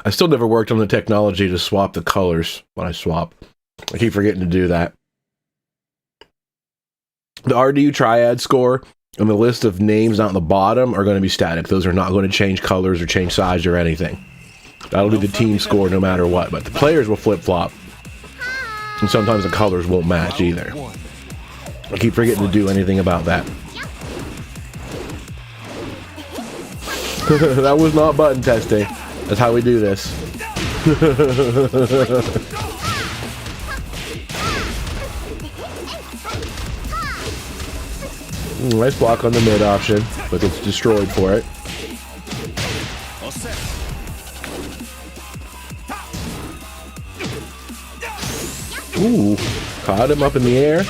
I still never worked on the technology to swap the colors when I swap. I keep forgetting to do that. The RDU Triad score and the list of names out on the bottom are going to be static. Those are not going to change colors or change size or anything. That'll be the team score no matter what. But the players will flip-flop. And sometimes the colors won't match either. I keep forgetting to do anything about that. That was not button testing. That's how we do this. Nice block on the mid option, but it's destroyed for it. Ooh, caught him up in the air.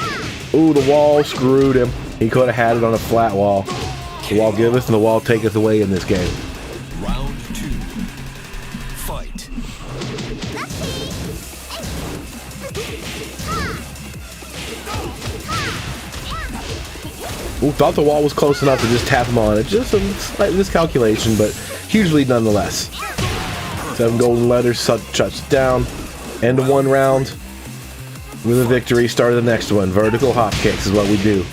Ooh, the wall screwed him. He could have had it on a flat wall. The wall giveth and the wall taketh away in this game. Round 2. Fight. Ooh, thought the wall was close enough to just tap him on it. Just a slight miscalculation, but huge lead nonetheless. 7 golden letters, shuts down. End of 1 round. With a victory, start of the next one. Vertical hop kicks is what we do.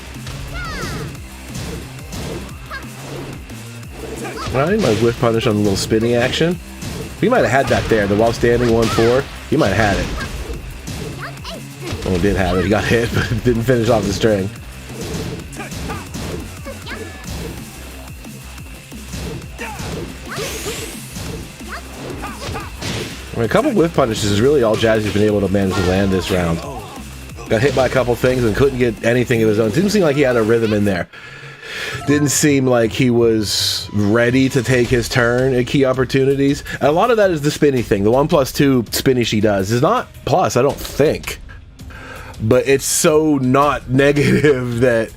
Alright, my whiff punish on the little spinning action. He might have had that there. The while standing 1-4. He might have had it. Oh, he did have it. He got hit, but didn't finish off the string. I mean, a couple whiff punishes is really all Jazzy's been able to manage to land this round. Got hit by a couple things and couldn't get anything of his own. Didn't seem like he had a rhythm in there. Didn't seem like he was ready to take his turn at key opportunities. And a lot of that is the spinny thing. The 1+2 spinny she does is not plus, I don't think. But it's so not negative that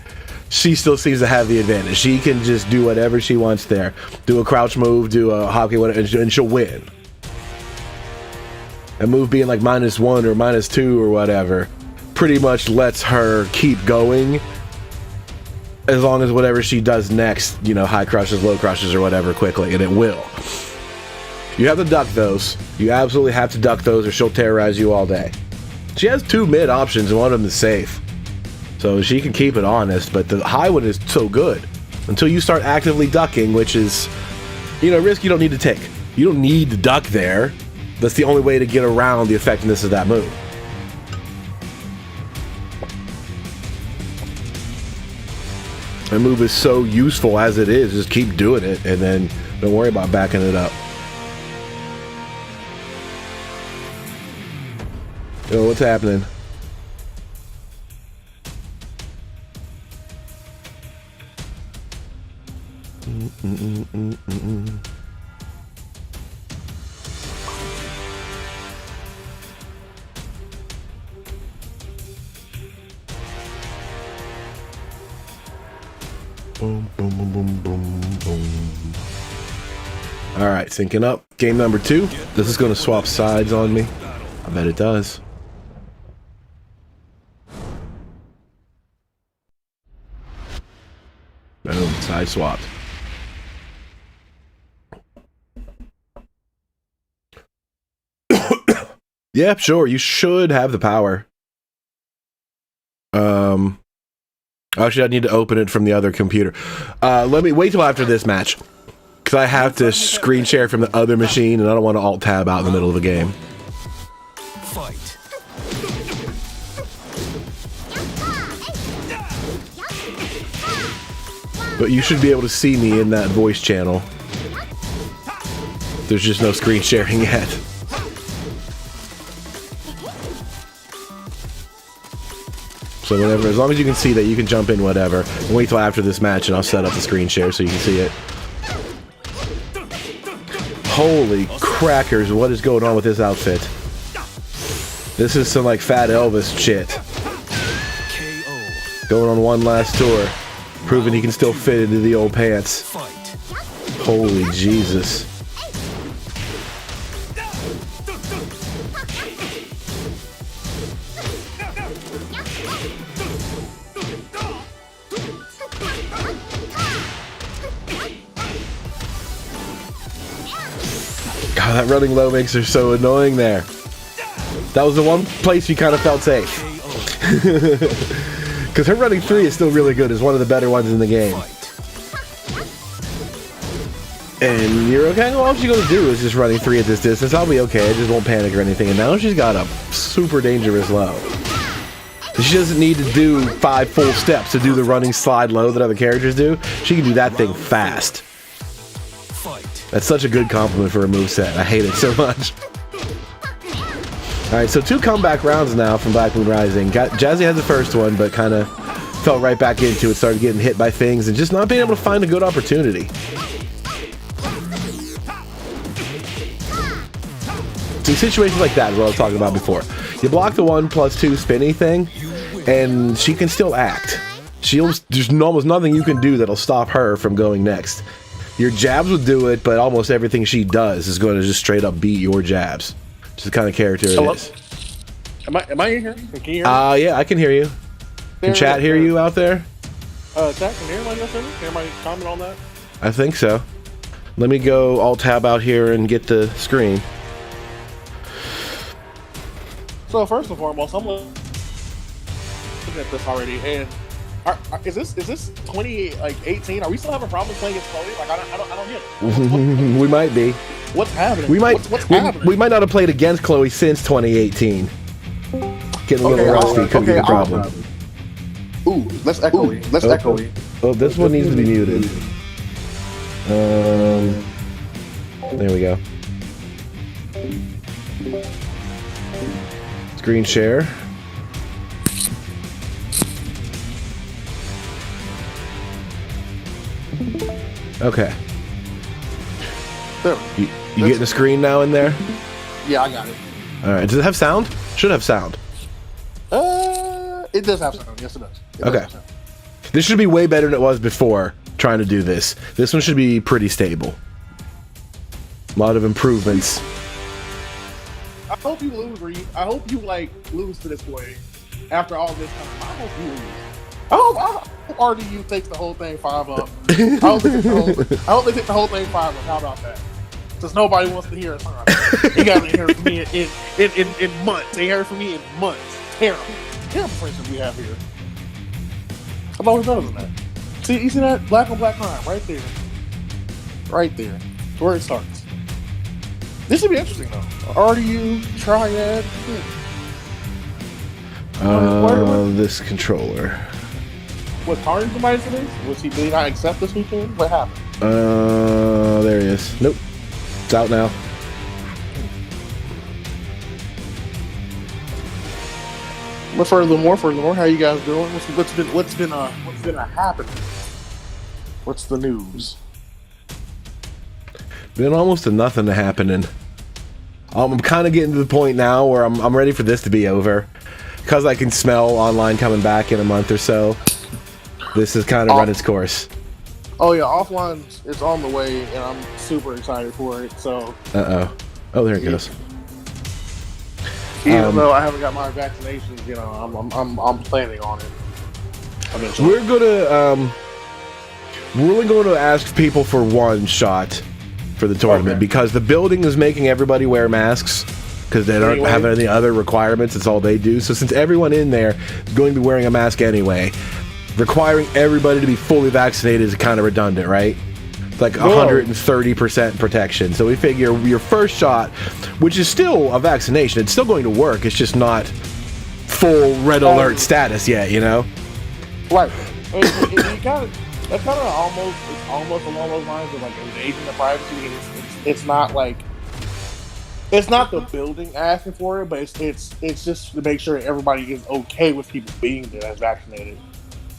she still seems to have the advantage. She can just do whatever she wants there. Do a crouch move, do a hockey, whatever, and she'll win. A move being like -1 or -2 or whatever pretty much lets her keep going as long as whatever she does next, you know, high crushes, low crushes, or whatever quickly, and it will. You have to duck those. You absolutely have to duck those or she'll terrorize you all day. She has 2 mid options and one of them is safe. So she can keep it honest, but the high one is so good. Until you start actively ducking, which is, you know, a risk you don't need to take. You don't need to duck there. That's the only way to get around the effectiveness of that move. That move is so useful as it is. Just keep doing it and then don't worry about backing it up. Yo, what's happening? Boom, boom, boom, boom, boom, boom. All right, syncing up. Game number 2. This is going to swap sides on me. I bet it does. Boom, side swapped. Yeah, sure. You should have the power. Actually, I need to open it from the other computer. Let me wait till after this match, because I have to screen share from the other machine, and I don't want to alt tab out in the middle of the game. Fight. But you should be able to see me in that voice channel. There's just no screen sharing yet. So whenever, as long as you can see that, you can jump in whatever. And wait till after this match and I'll set up the screen share so you can see it. Holy crackers, what is going on with this outfit? This is some like Fat Elvis shit. Going on one last tour, proving he can still fit into the old pants. Holy Jesus. that running low makes her so annoying there. That was the one place you kind of felt safe. Because her running 3 is still really good. It's one of the better ones in the game. And you're okay, well, all she's going to do is just running 3 at this distance. I'll be okay, I just won't panic or anything. And now she's got a super dangerous low. She doesn't need to do 5 full steps to do the running slide low that other characters do. She can do that thing fast. That's such a good compliment for a moveset. I hate it so much. Alright, so 2 comeback rounds now from Black Moon Rising. Jazzy had the first one, but kind of fell right back into it, started getting hit by things, and just not being able to find a good opportunity. So situations like that is what I was talking about before. You block the 1+2 spinny thing, and she can still act. There's almost nothing you can do that'll stop her from going next. Your jabs will do it, but almost everything she does is going to just straight up beat your jabs. Just the kind of character it is. Am I in here? Can you hear me? Yeah, I can hear you. Can chat hear you out there? Chat, can everybody listen? Can everybody comment on that? I think so. Let me go alt-tab out here and get the screen. So first and foremost, I'm looking at this already, and is this 2018? Are we still having problems playing against Chloe? Like I don't get it. We might be. What's happening? What's happening? We might not have played against Chloe since 2018. Getting a little rusty could be the problem. Ooh, let's echo it. Let's echo it. Oh, this one needs to be muted. There we go. Screen share. Okay. There. You getting the screen now in there? Yeah, I got it. Alright, does it have sound? Should have sound. It does have sound. Yes, it does. Okay. This should be way better than it was before trying to do this. This one should be pretty stable. A lot of improvements. I hope you lose, Reed. I hope you lose to this way after all this time. I hope you lose. I hope RDU takes the whole thing 5 up. I hope they take the whole thing 5 up. How about that? Since nobody wants to hear us. You guys ain't heard from me in months. They heard from me in months. Terrible friendship we have here. I'm always better than that. See, you see that black on black crime right there. Right there. That's where it starts. This should be interesting though. RDU, Triad. This controller. Was Harden somebody for this? Did he not accept this weekend? What happened? There he is. Nope. It's out now. But furthermore, how you guys doing? What's been happening? What's the news? Been almost to nothing happening. I'm kind of getting to the point now where I'm ready for this to be over, because I can smell online coming back in a month or so. This has kind of run its course. Oh yeah, offline it's on the way, and I'm super excited for it. So. Oh, there it goes. Even though I haven't got my vaccinations, I'm planning on it. We're only going to ask people for one shot for the tournament, because the building is making everybody wear masks because they don't have any other requirements. It's all they do. So since everyone in there is going to be wearing a mask anyway, requiring everybody to be fully vaccinated is kind of redundant, right? It's like 130% protection. So we figure your first shot, which is still a vaccination, it's still going to work. It's just not full red alert status yet, Right. That's kind of almost along those lines of invading the privacy. It's not it's not the building asking for it, but it's just to make sure everybody is okay with people being there that's vaccinated.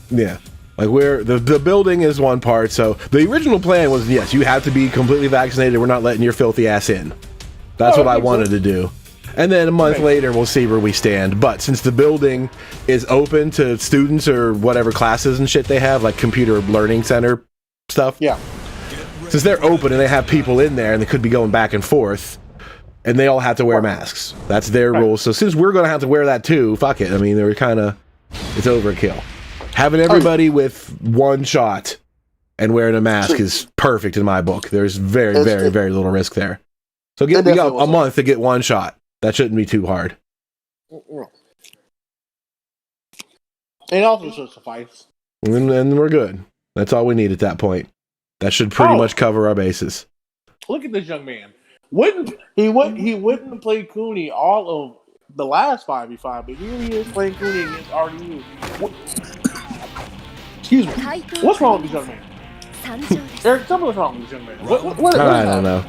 Yeah. The building is one part. So the original plan was, yes, you have to be completely vaccinated. We're not letting your filthy ass in. That's what I wanted to do. And then a month later, we'll see where we stand. But since the building is open to students or whatever classes and shit they have, like computer learning center stuff. Yeah. Since they're open and they have people in there and they could be going back and forth, and they all have to wear masks. That's their rules. So since we're going to have to wear that too, fuck it. I mean, it's overkill. Having everybody with one shot and wearing a mask is perfect in my book. There's very, very, very little risk there. So we got a month to get one shot. That shouldn't be too hard. And also should suffice. And we're good. That's all we need at that point. That should pretty much cover our bases. Look at this young man. He wouldn't play Cooney all of the last 5v5, but here he is playing Cooney against RDU. Excuse me. What's wrong with this young man? Eric, tell me what's wrong with this young man. I don't know.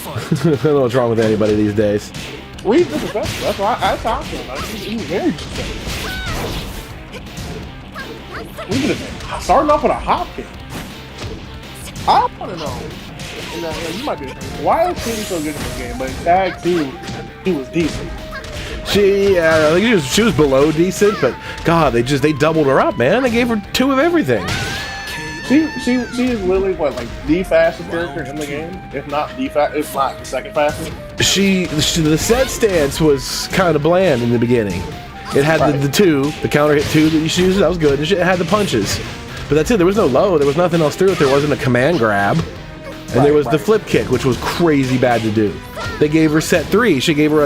I don't know what's wrong with anybody these days. Reed disrespectful. That's why I talked to him. He's very disrespectful. Look at him. Starting off with a hop kick. I want to know. And you might be. Why is Cooney so good in this game? But in Tag 2, he was decent. I think she was below decent, but God, they doubled her up, man. They gave her 2 of everything. She is literally what, like the fastest character in the game, if not the second fastest. The set stance was kind of bland in the beginning. It had the counter hit 2 that you should use. That was good. It had the punches, but that's it. There was no low. There was nothing else through it. There wasn't a command grab, and there was the flip kick, which was crazy bad to do. They gave her set 3. She gave her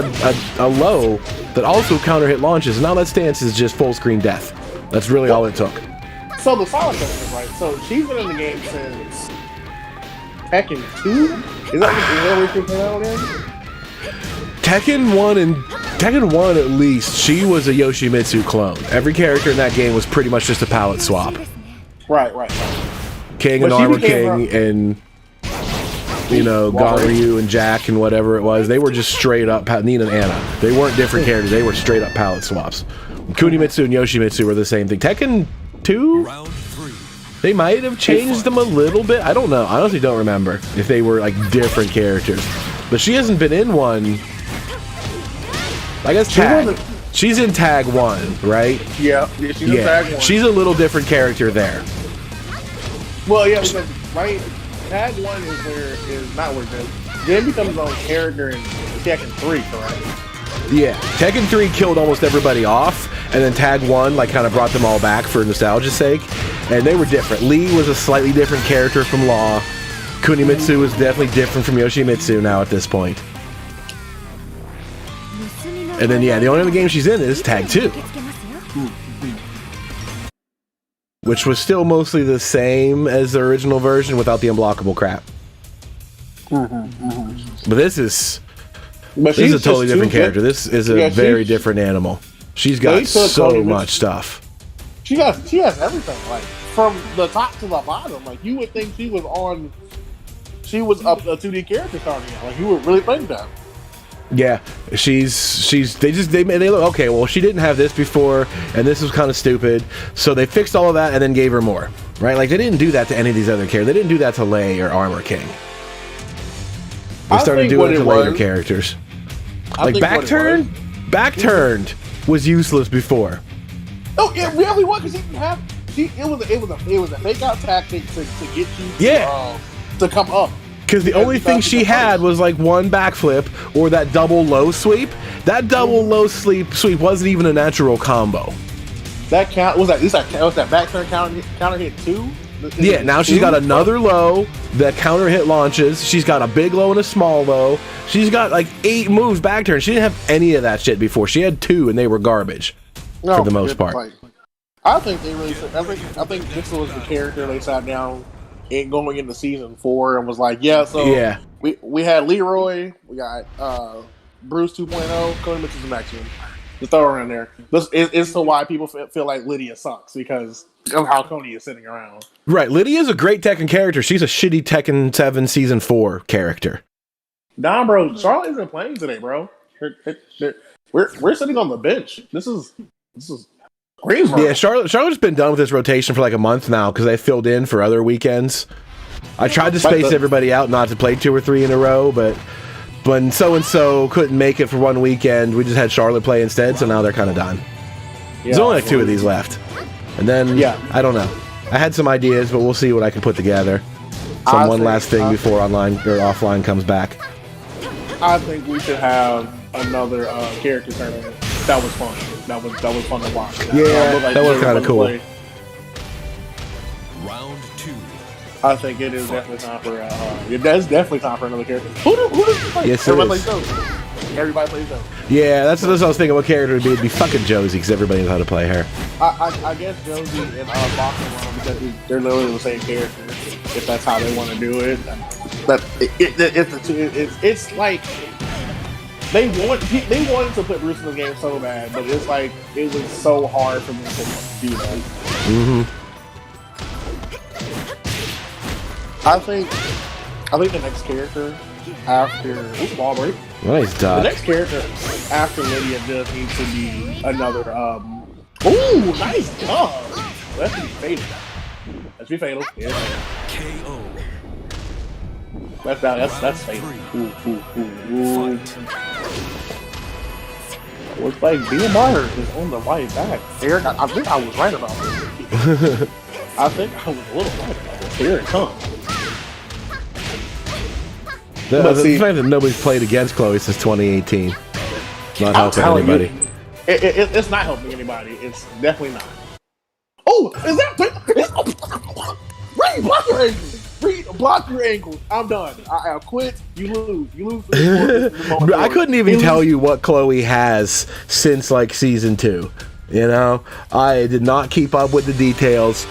a low that also counter hit launches. Now that stance is just full screen death. That's really all it took. So the solid question is right. So she's been in the game since Tekken 2. Is that what you're playing out in? Tekken 1 at least. She was a Yoshimitsu clone. Every character in that game was pretty much just a palette swap. Right. King and Armor King and Ganryu and Jack and whatever it was. They were just straight up Nina and Anna. They weren't different characters. They were straight up palette swaps. Kunimitsu and Yoshimitsu were the same thing. Tekken 2? They might have changed them a little bit. I don't know. I honestly don't remember if they were like different characters. But she hasn't been in one. I guess Tag. She's in Tag 1, right? Yeah, she's in Tag 1. She's a little different character there. Well, yeah, because Tag 1 is not where it is. Then becomes his own character in Tekken 3, correct? Yeah, Tekken 3 killed almost everybody off, and then Tag 1 kind of brought them all back for nostalgia's sake, and they were different. Lee was a slightly different character from Law. Kunimitsu is definitely different from Yoshimitsu now at this point. And then, the only other game she's in is Tag 2. Which was still mostly the same as the original version without the unblockable crap. But this is a totally different character. This is a very different animal. She's got so much stuff. She has everything, like from the top to the bottom. Like you would think she was up a 2D character starting out. Like you would really think that. Yeah, they look okay. Well, she didn't have this before, and this was kind of stupid. So they fixed all of that and then gave her more, right? Like they didn't do that to any of these other characters. They didn't do that to Lei or Armor King. They started doing it to later characters. Like Backturned was useless before. Oh, it really was because he didn't have. It was a fake out tactic to get you to come up. Because the only thing she had was like one backflip or that double low sweep. That double low sweep wasn't even a natural combo. That was that back turn counter hit 2? Yeah, now she's got another low that counter hit launches. She's got a big low and a small low. She's got like 8 moves back turn. She didn't have any of that shit before. She had 2 and they were garbage for the most part. I think they really. I think this was the character they sat down going into season 4 and was like, we had Leroy, we got Bruce 2.0, Konimitsu's the maximum. Just throw her in there. This is to why people feel like Lydia sucks because of how Coney is sitting around. Right, Lydia's a great Tekken character. She's a shitty Tekken 7 season 4 character. Nah, bro, Charlotte isn't playing today, bro. We're sitting on the bench. This is crazy. Yeah, Charlotte's been done with this rotation for like a month now because they filled in for other weekends. I tried to space everybody out not to play 2 or 3 in a row, but when so-and-so couldn't make it for one weekend, we just had Charlotte play instead, so now they're kind of done. There's only like 2 of these left. And then, I don't know. I had some ideas, but we'll see what I can put together. One last thing before online or offline comes back. I think we should have another character tournament. That was fun. That was fun to watch. Yeah, that was kind of cool. Round 2. I think it is definitely time for. That's definitely time for another character. Who does he play? Yes, Everybody it plays is. Josie. Everybody plays Josie. Yeah, that's what I was thinking. What character would be? It'd be fucking Josie, because everybody knows how to play her. I guess Josie and Boxing One because they're literally the same character. If that's how they want to do it, but it's like they wanted to put Bruce in the game so bad, but it's like it was so hard for them to do that. I think the next character after ball break. Nice dodge. The next character after Lydia does need to be another. Ooh, nice job. Let's be fatal. Let's be fatal. Yeah. KO. That's fatal. Ooh. Looks like BMR is on the right back. Eric, I think I was right about this. I think I was a little right about this. Here it comes. The fact that nobody's played against Chloe since 2018. Not helping anybody. It's not helping anybody. It's definitely not. Oh, is that? Reed, block your ankle. Reed, block your ankle. I'm done. I quit. You lose. You lose. I couldn't even tell you what Chloe has since like season 2. You know, I did not keep up with the details.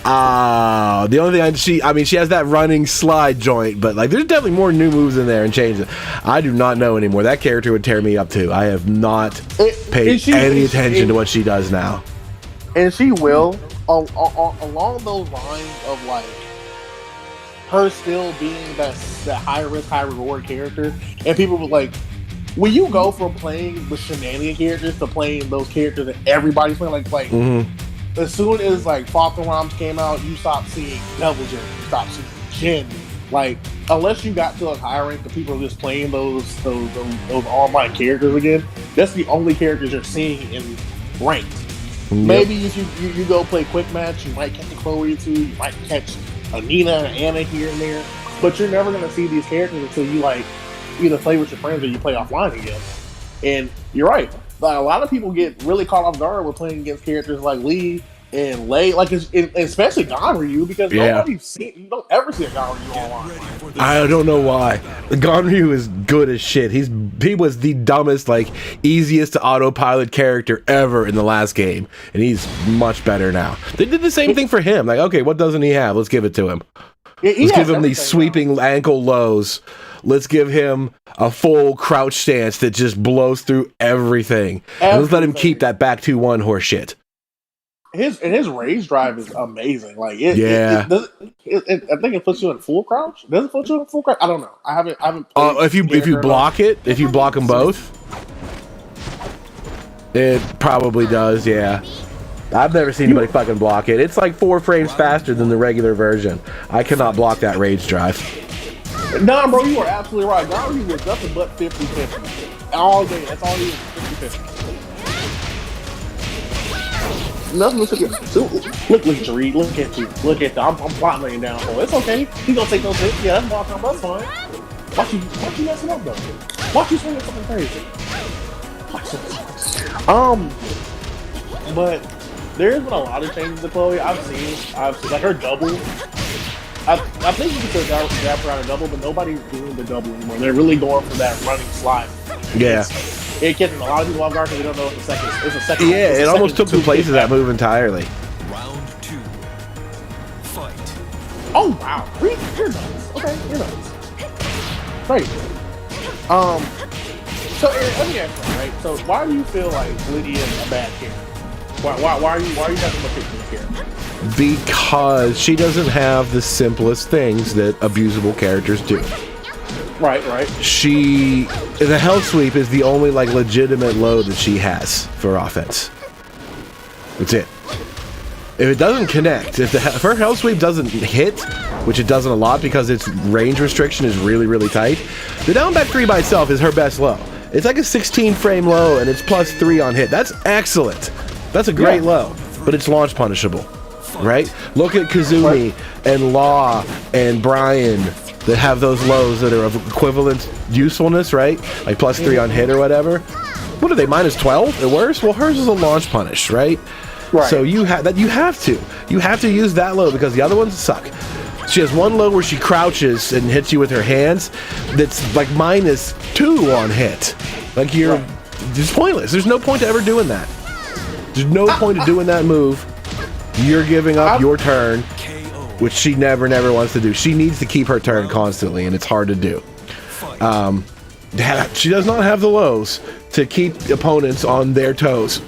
The only thing she has that running slide joint, but like there's definitely more new moves in there and changes. I do not know anymore. That character would tear me up too. I have not paid any attention to what she does now. And she will, along those lines of like her still being that high risk, high reward character, and people were like, when you go from playing the shenanigan characters to playing those characters that everybody's playing, like. As soon as like Falcon Roms came out, you stopped seeing Devil Jin, you stopped seeing Jin. Like, unless you got to a high rank of people just playing those online characters again, that's the only characters you're seeing in ranked. Yep. Maybe if you go play quick match, you might catch a Chloe or two, you might catch a Nina and Anna here and there, but you're never gonna see these characters until you like either play with your friends or you play offline again. And you're right. Like, a lot of people get really caught off guard with playing against characters like Lee and Lei, like especially Ganryu, because you don't ever see a Ganryu online. I don't know why. Ganryu is good as shit. He was the dumbest, like easiest to autopilot character ever in the last game, and he's much better now. They did the same thing for him. Like, okay, what doesn't he have? Let's give it to him. Let's give him these sweeping ankle lows. Let's give him a full crouch stance that just blows through everything. And let's let him keep that back 2-1 horse shit. His rage drive is amazing. Like I think it puts you in full crouch. Does it put you in full crouch? I don't know. I haven't. If you block it, if you block them both, it probably does. Yeah. I've never seen anybody fucking block it. It's like 4 frames faster than the regular version. I cannot block that rage drive. Nah, bro, you are absolutely right. Ganryu was nothing but 50-50 all day. That's all he was, 50-50. Nothing but 50. Look at you, Reed. Look at you. Look at you. I'm plotting laying down for. It's okay. He gonna take those hits. Yeah, that's block on. That's fine. Watch you messing up though. Watch you swinging something crazy. But there's been a lot of changes to Chloe. I've seen like her double. I think you could grab around a double, but nobody's doing the double anymore. They're really going for that running slide. Yeah. It catches a lot of people off guard because they don't know it's a second. It's a second. Yeah, it almost took the place of that move entirely. Round 2. Fight. Oh wow, you're nuts. Okay, you're nuts. Great. So Eric, let me ask you, right? So why do you feel like Lydia is a bad character? Why are you having a pick this character? Because she doesn't have the simplest things that abusable characters do. Right. The Hell Sweep is the only like legitimate load that she has for offense. That's it. If it doesn't connect, if her Hell Sweep doesn't hit, which it doesn't a lot because its range restriction is really, really tight, the down back 3 by itself is her best low. It's like a 16 frame low and it's +3 on hit. That's excellent. That's a great low, but it's launch punishable. Right? Look at Kazumi and Law and Brian that have those lows that are of equivalent usefulness, right? Like +3 on hit or whatever. What are they, -12 or worse? Well, hers is a launch punish, right? So you have to use that low because the other ones suck. She has one low where she crouches and hits you with her hands. That's like -2 on hit. Like you're just pointless. There's no point to ever doing that. There's no point to doing that move. You're giving up your turn, which she never wants to do. She needs to keep her turn constantly, and it's hard to do. She does not have the lows to keep opponents on their toes.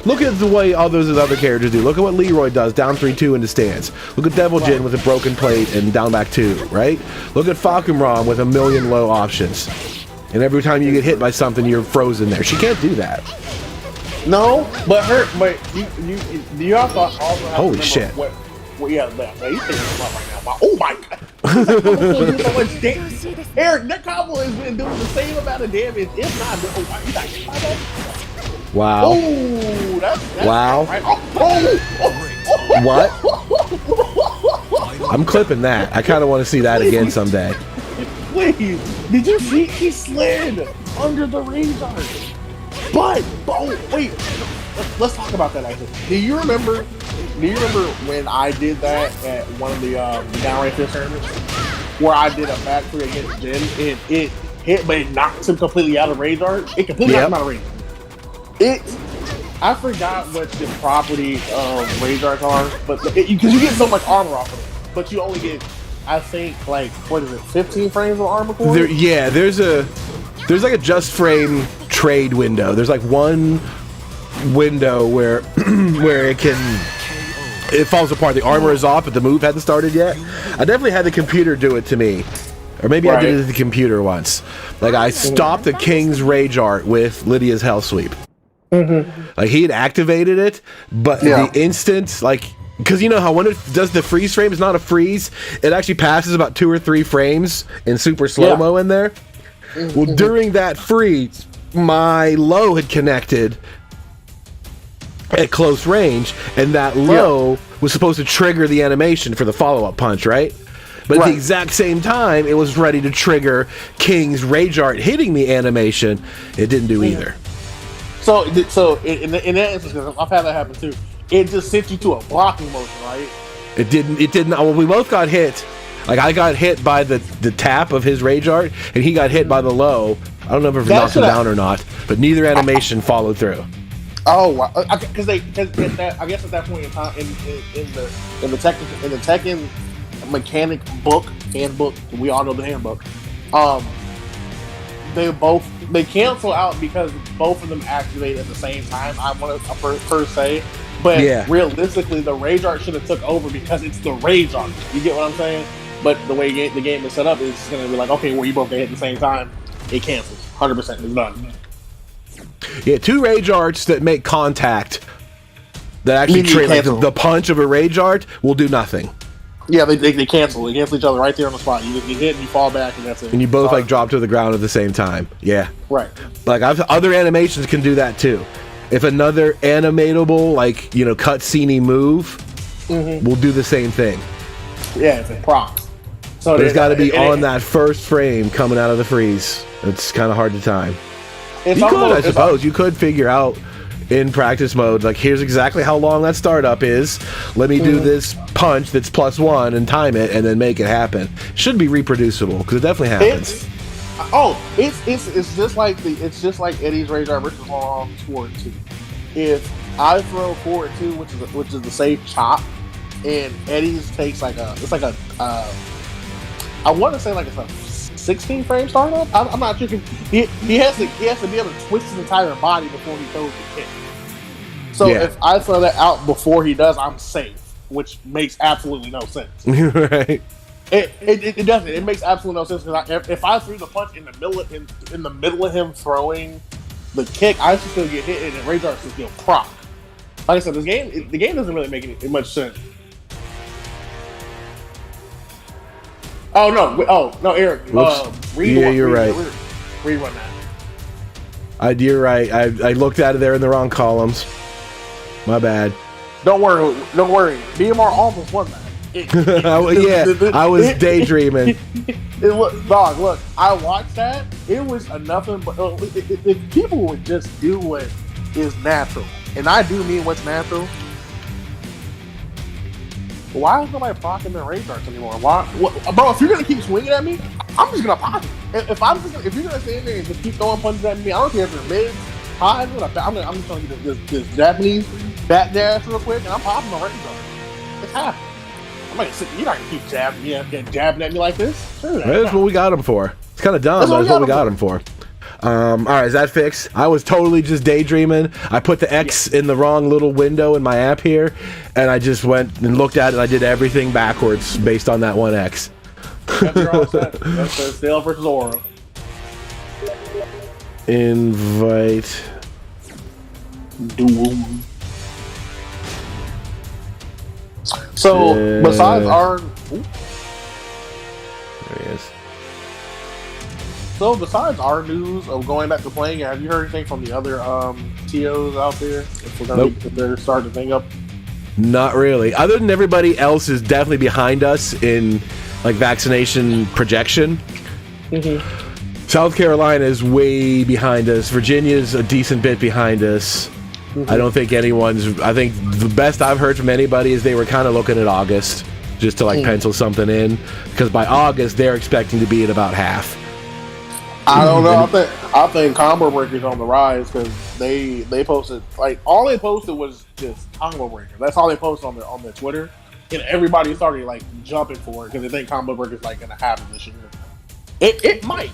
Look at the way all those other characters do. Look at what Leroy does, down 3-2 into stance. Look at Devil Jin with a broken plate and down back 2, right? Look at Fakumram with a million low options. And every time you get hit by something, you're frozen there. She can't do that. No, but you also holy shit. Yeah, you think about right now. Oh my god. So much damage. Eric, that combo has been doing the same amount of damage, if not. Oh, wow, you got hit by that? Wow. Oh, that's wow. Right. What? I'm clipping that. I kind of want to see that again someday. Please. Did you see he slid under the rage art? But wait. Let's talk about that actually. Do you remember when I did that at one of the downright fist tournaments? Where I did a back 3 against Jin and it hit, but it knocked him completely out of rage art. It completely knocked him out of rage. I forgot what the property of rage arts are, but because you get so much armor off of it, but you only get, I think, like, what is it, 15 frames of armor core? There's like a just frame trade window. There's like one window where it falls apart. The armor is off, but the move hadn't started yet. I definitely had the computer do it to me. Or maybe I did it to the computer once. Like, I stopped the King's Rage Art with Lydia's Hell Sweep. Like, he had activated it, but the instant, like, because you know how when it does the freeze frame, it's not a freeze. It actually passes about 2 or 3 frames in super slow-mo in there. Well, during that freeze, my low had connected at close range, and that low was supposed to trigger the animation for the follow-up punch, right? But at the exact same time, it was ready to trigger King's Rage Art hitting the animation. It didn't do either. So in that instance, because I've had that happen too, it just sent you to a blocking motion, right? It didn't. Well, we both got hit. Like, I got hit by the tap of his Rage Art, and he got hit by the low. I don't know if it knocked him down or not, but neither animation followed through. Oh, wow. Because I guess at that point in time, in the Tekken mechanic handbook, we all know the handbook. They cancel out because both of them activate at the same time. I want to per se, but realistically, the Rage Art should have took over because it's the Rage Art. You get what I'm saying? But the way the game is set up is going to be like, okay, well, you both hit at the same time. It cancels. 100%. It's done. Yeah, 2 Rage Arts that make contact that actually trade, like the punch of a Rage Art will do nothing. Yeah, they cancel. They cancel each other right there on the spot. You hit and you fall back, and that's it. And you both like drop to the ground at the same time. Yeah. Right. Like, other animations can do that too. If another animatable, like, you know, cutscene move will do the same thing. Yeah, if it procs. So but it's got to be on that first frame coming out of the freeze. It's kind of hard to time. I suppose you could figure out in practice mode, like, here's exactly how long that startup is. Let me do this punch that's +1 and time it, and then make it happen. Should be reproducible because it definitely happens. It's just like Eddie's Rage Art versus Long forward 2. If I throw forward 2, which is the safe chop, and Eddie's takes like I want to say like it's a 16 frame startup. I'm not sure. He has to be able to twist his entire body before he throws the kick. So if I throw that out before he does, I'm safe, which makes absolutely no sense. Right. It doesn't. It makes absolutely no sense because if I threw the punch in the middle of him throwing the kick, I should still get hit and the Rage Art should still proc. Like I said, the game doesn't really make any much sense. Oh no, Eric. You're right. Rerun that. You're right. I looked out of there in the wrong columns. My bad. Don't worry. BMR almost won that. I was daydreaming. Look, I watched that. It was nothing but if people would just do what is natural, and I do mean what's natural. Why is nobody blocking the ray darts anymore? Why, bro? If you're gonna keep swinging at me, I'm just gonna pop. If you're gonna stand there and just keep throwing punches at me, I don't care if they're mids, highs, whatever. I'm just telling you this Japanese bat dash real quick, and I'm popping the ray dart. It's happening. I'm like, you're not gonna keep jabbing at me like this. Sure, That's what we got him for. It's kind of dumb, but that's what we got him for. All right, is that fixed? I was totally just daydreaming. I put the X in the wrong little window in my app here, and I just went and looked at it, and I did everything backwards based on that one X. Yep, you're all set. That's the Stale versus Aura. Invite. Duel. So, besides our... Ooh. There he is. So, besides our news of going back to playing, have you heard anything from the other TOs out there? If we're gonna if they're starting to think up? Not really. Other than everybody else is definitely behind us in like vaccination projection. Mm-hmm. South Carolina is way behind us. Virginia's a decent bit behind us. Mm-hmm. I don't think anyone's... I think the best I've heard from anybody is they were kind of looking at August just to like pencil something in, because by August they're expecting to be at about half. I don't know. I think Combo Breaker's on the rise because they posted like all they posted was just Combo Breaker. That's all they posted on their Twitter, and everybody started like jumping for it because they think Combo Breaker's like gonna happen this year. It might.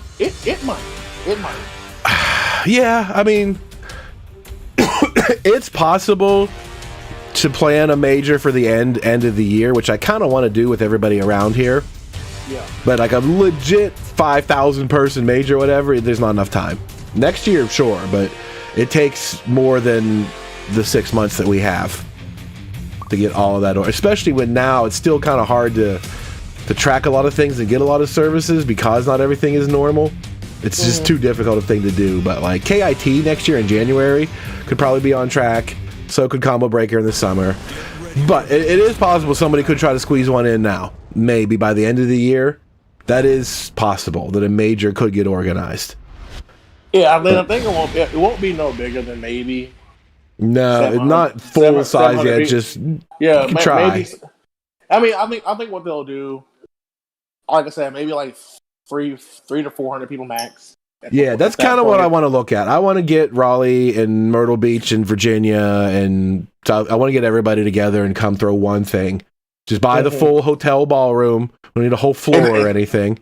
Yeah, I mean, it's possible to plan a major for the end of the year, which I kind of want to do with everybody around here. Yeah. But like a legit 5,000 person major, whatever, there's not enough time. Next year, sure, but it takes more than the 6 months that we have to get all of that, especially when now it's still kind of hard to track a lot of things and get a lot of services because not everything is normal. It's just too difficult a thing to do. But like KIT next year in January could probably be on track. So could Combo Breaker in the summer. But it is possible somebody could try to squeeze one in now. Maybe by the end of the year. That is possible that a major could get organized. Yeah, I think it won't be no bigger than maybe. No, not full size yet. Just try. Maybe. I think what they'll do, like I said, maybe like 300 to 400 people max. Yeah, that's kind of what I want to look at. I want to get Raleigh and Myrtle Beach and Virginia, and I want to get everybody together and come throw one thing. Just buy the full hotel ballroom. We don't need a whole floor or anything.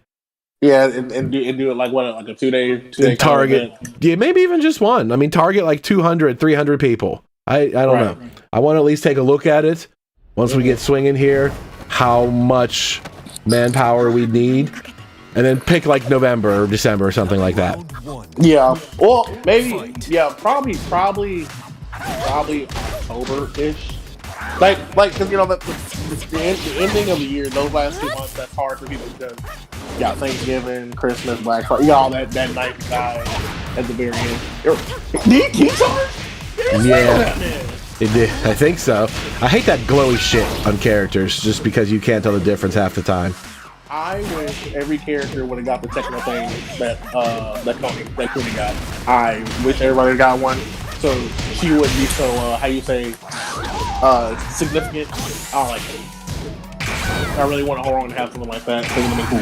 Yeah, and do it like what, like a 2 day Target. Yeah, maybe even just one. I mean, target like 200, 300 people. I don't know. I want to at least take a look at it once we get swinging here, how much manpower we need. And then pick like November or December or something like that. Yeah. Well, maybe. Yeah. Probably October-ish. Like, because the ending of the year, those last 2 months, that's hard for people because you got Thanksgiving, Christmas, Black Friday, you got all that night guy at the very end. Did he charge? Yeah. It did. I think so. I hate that glowy shit on characters just because you can't tell the difference half the time. I wish every character would have got the technical thing that Kuni got. I wish everybody got one, so she wouldn't be so significant. I don't like it. I really want a horror and have something like that. It's gonna be cool.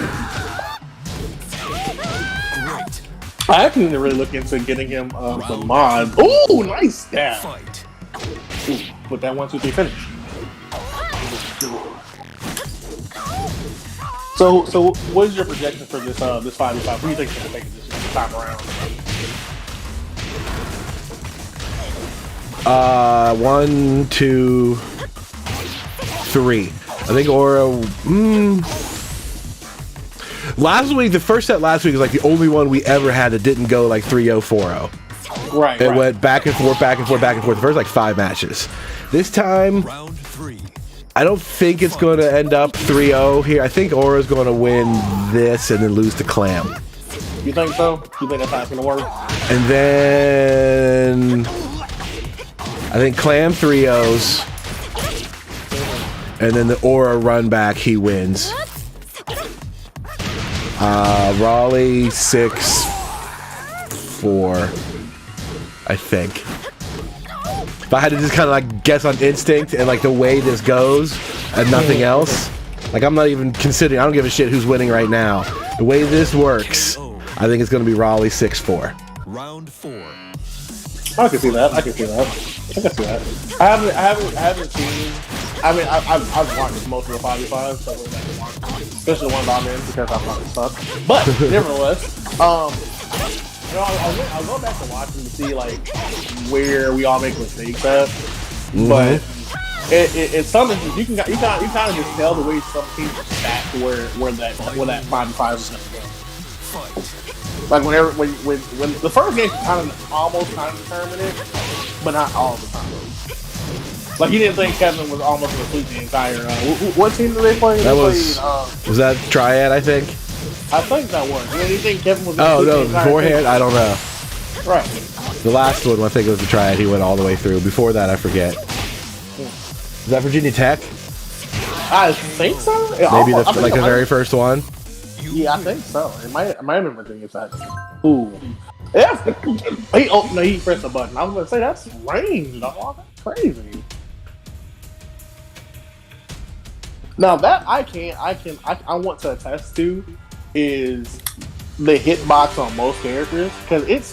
Great. I actually need to really look into getting him some mods. Ooh, nice stab. Ooh, put that 1, 2, 3 finish. So what is your projection for this 5v5? Who do you think is going to take it this time around? 1, 2, 3. I think Aura. Last week, the first set last week was like the only one we ever had that didn't go like 3-0, 4-0. Right. It went back and forth, back and forth, back and forth. The first like 5 matches. This time, Round 3. I don't think it's going to end up 3-0 here. I think Aura's going to win this and then lose to Clam. You think so? You think that's how it's going to work? And then I think Clam 3-0s. And then the Aura run back, he wins. Raleigh 6-4, I think. if I had to just kind of like guess on instinct and like the way this goes and nothing else, like I'm not even considering. I don't give a shit who's winning right now. The way this works, I think it's going to be Raleigh 6-4. Round 4. I can see that. I can see that. I haven't seen. I mean, I've watched most of the 5v5s, so we're back to watch, especially the ones I'm in because I'm fucking stuck. But nevertheless, I'll go back to watching to see like where we all make mistakes at. But it's something you kind of just tell the way some teams are stacked to where that 5v5 is going to go. Like when the first game kind of determined it, but not all the time. Like you didn't think Kevin was almost going to sweep the entire. What team did they play? Was that Triad? I think. I think that was. You didn't think Kevin was? Oh no, beforehand, I don't know. Right. The last one, I think it was the Triad. He went all the way through. Before that, I forget. Is that Virginia Tech? I think so. Maybe the very first one. Yeah, I think so. It might have been Virginia Tech. Ooh. Yeah. He pressed the button. I was gonna say that's range, dog. That's crazy. Now that I want to attest to is the hitbox on most characters because it's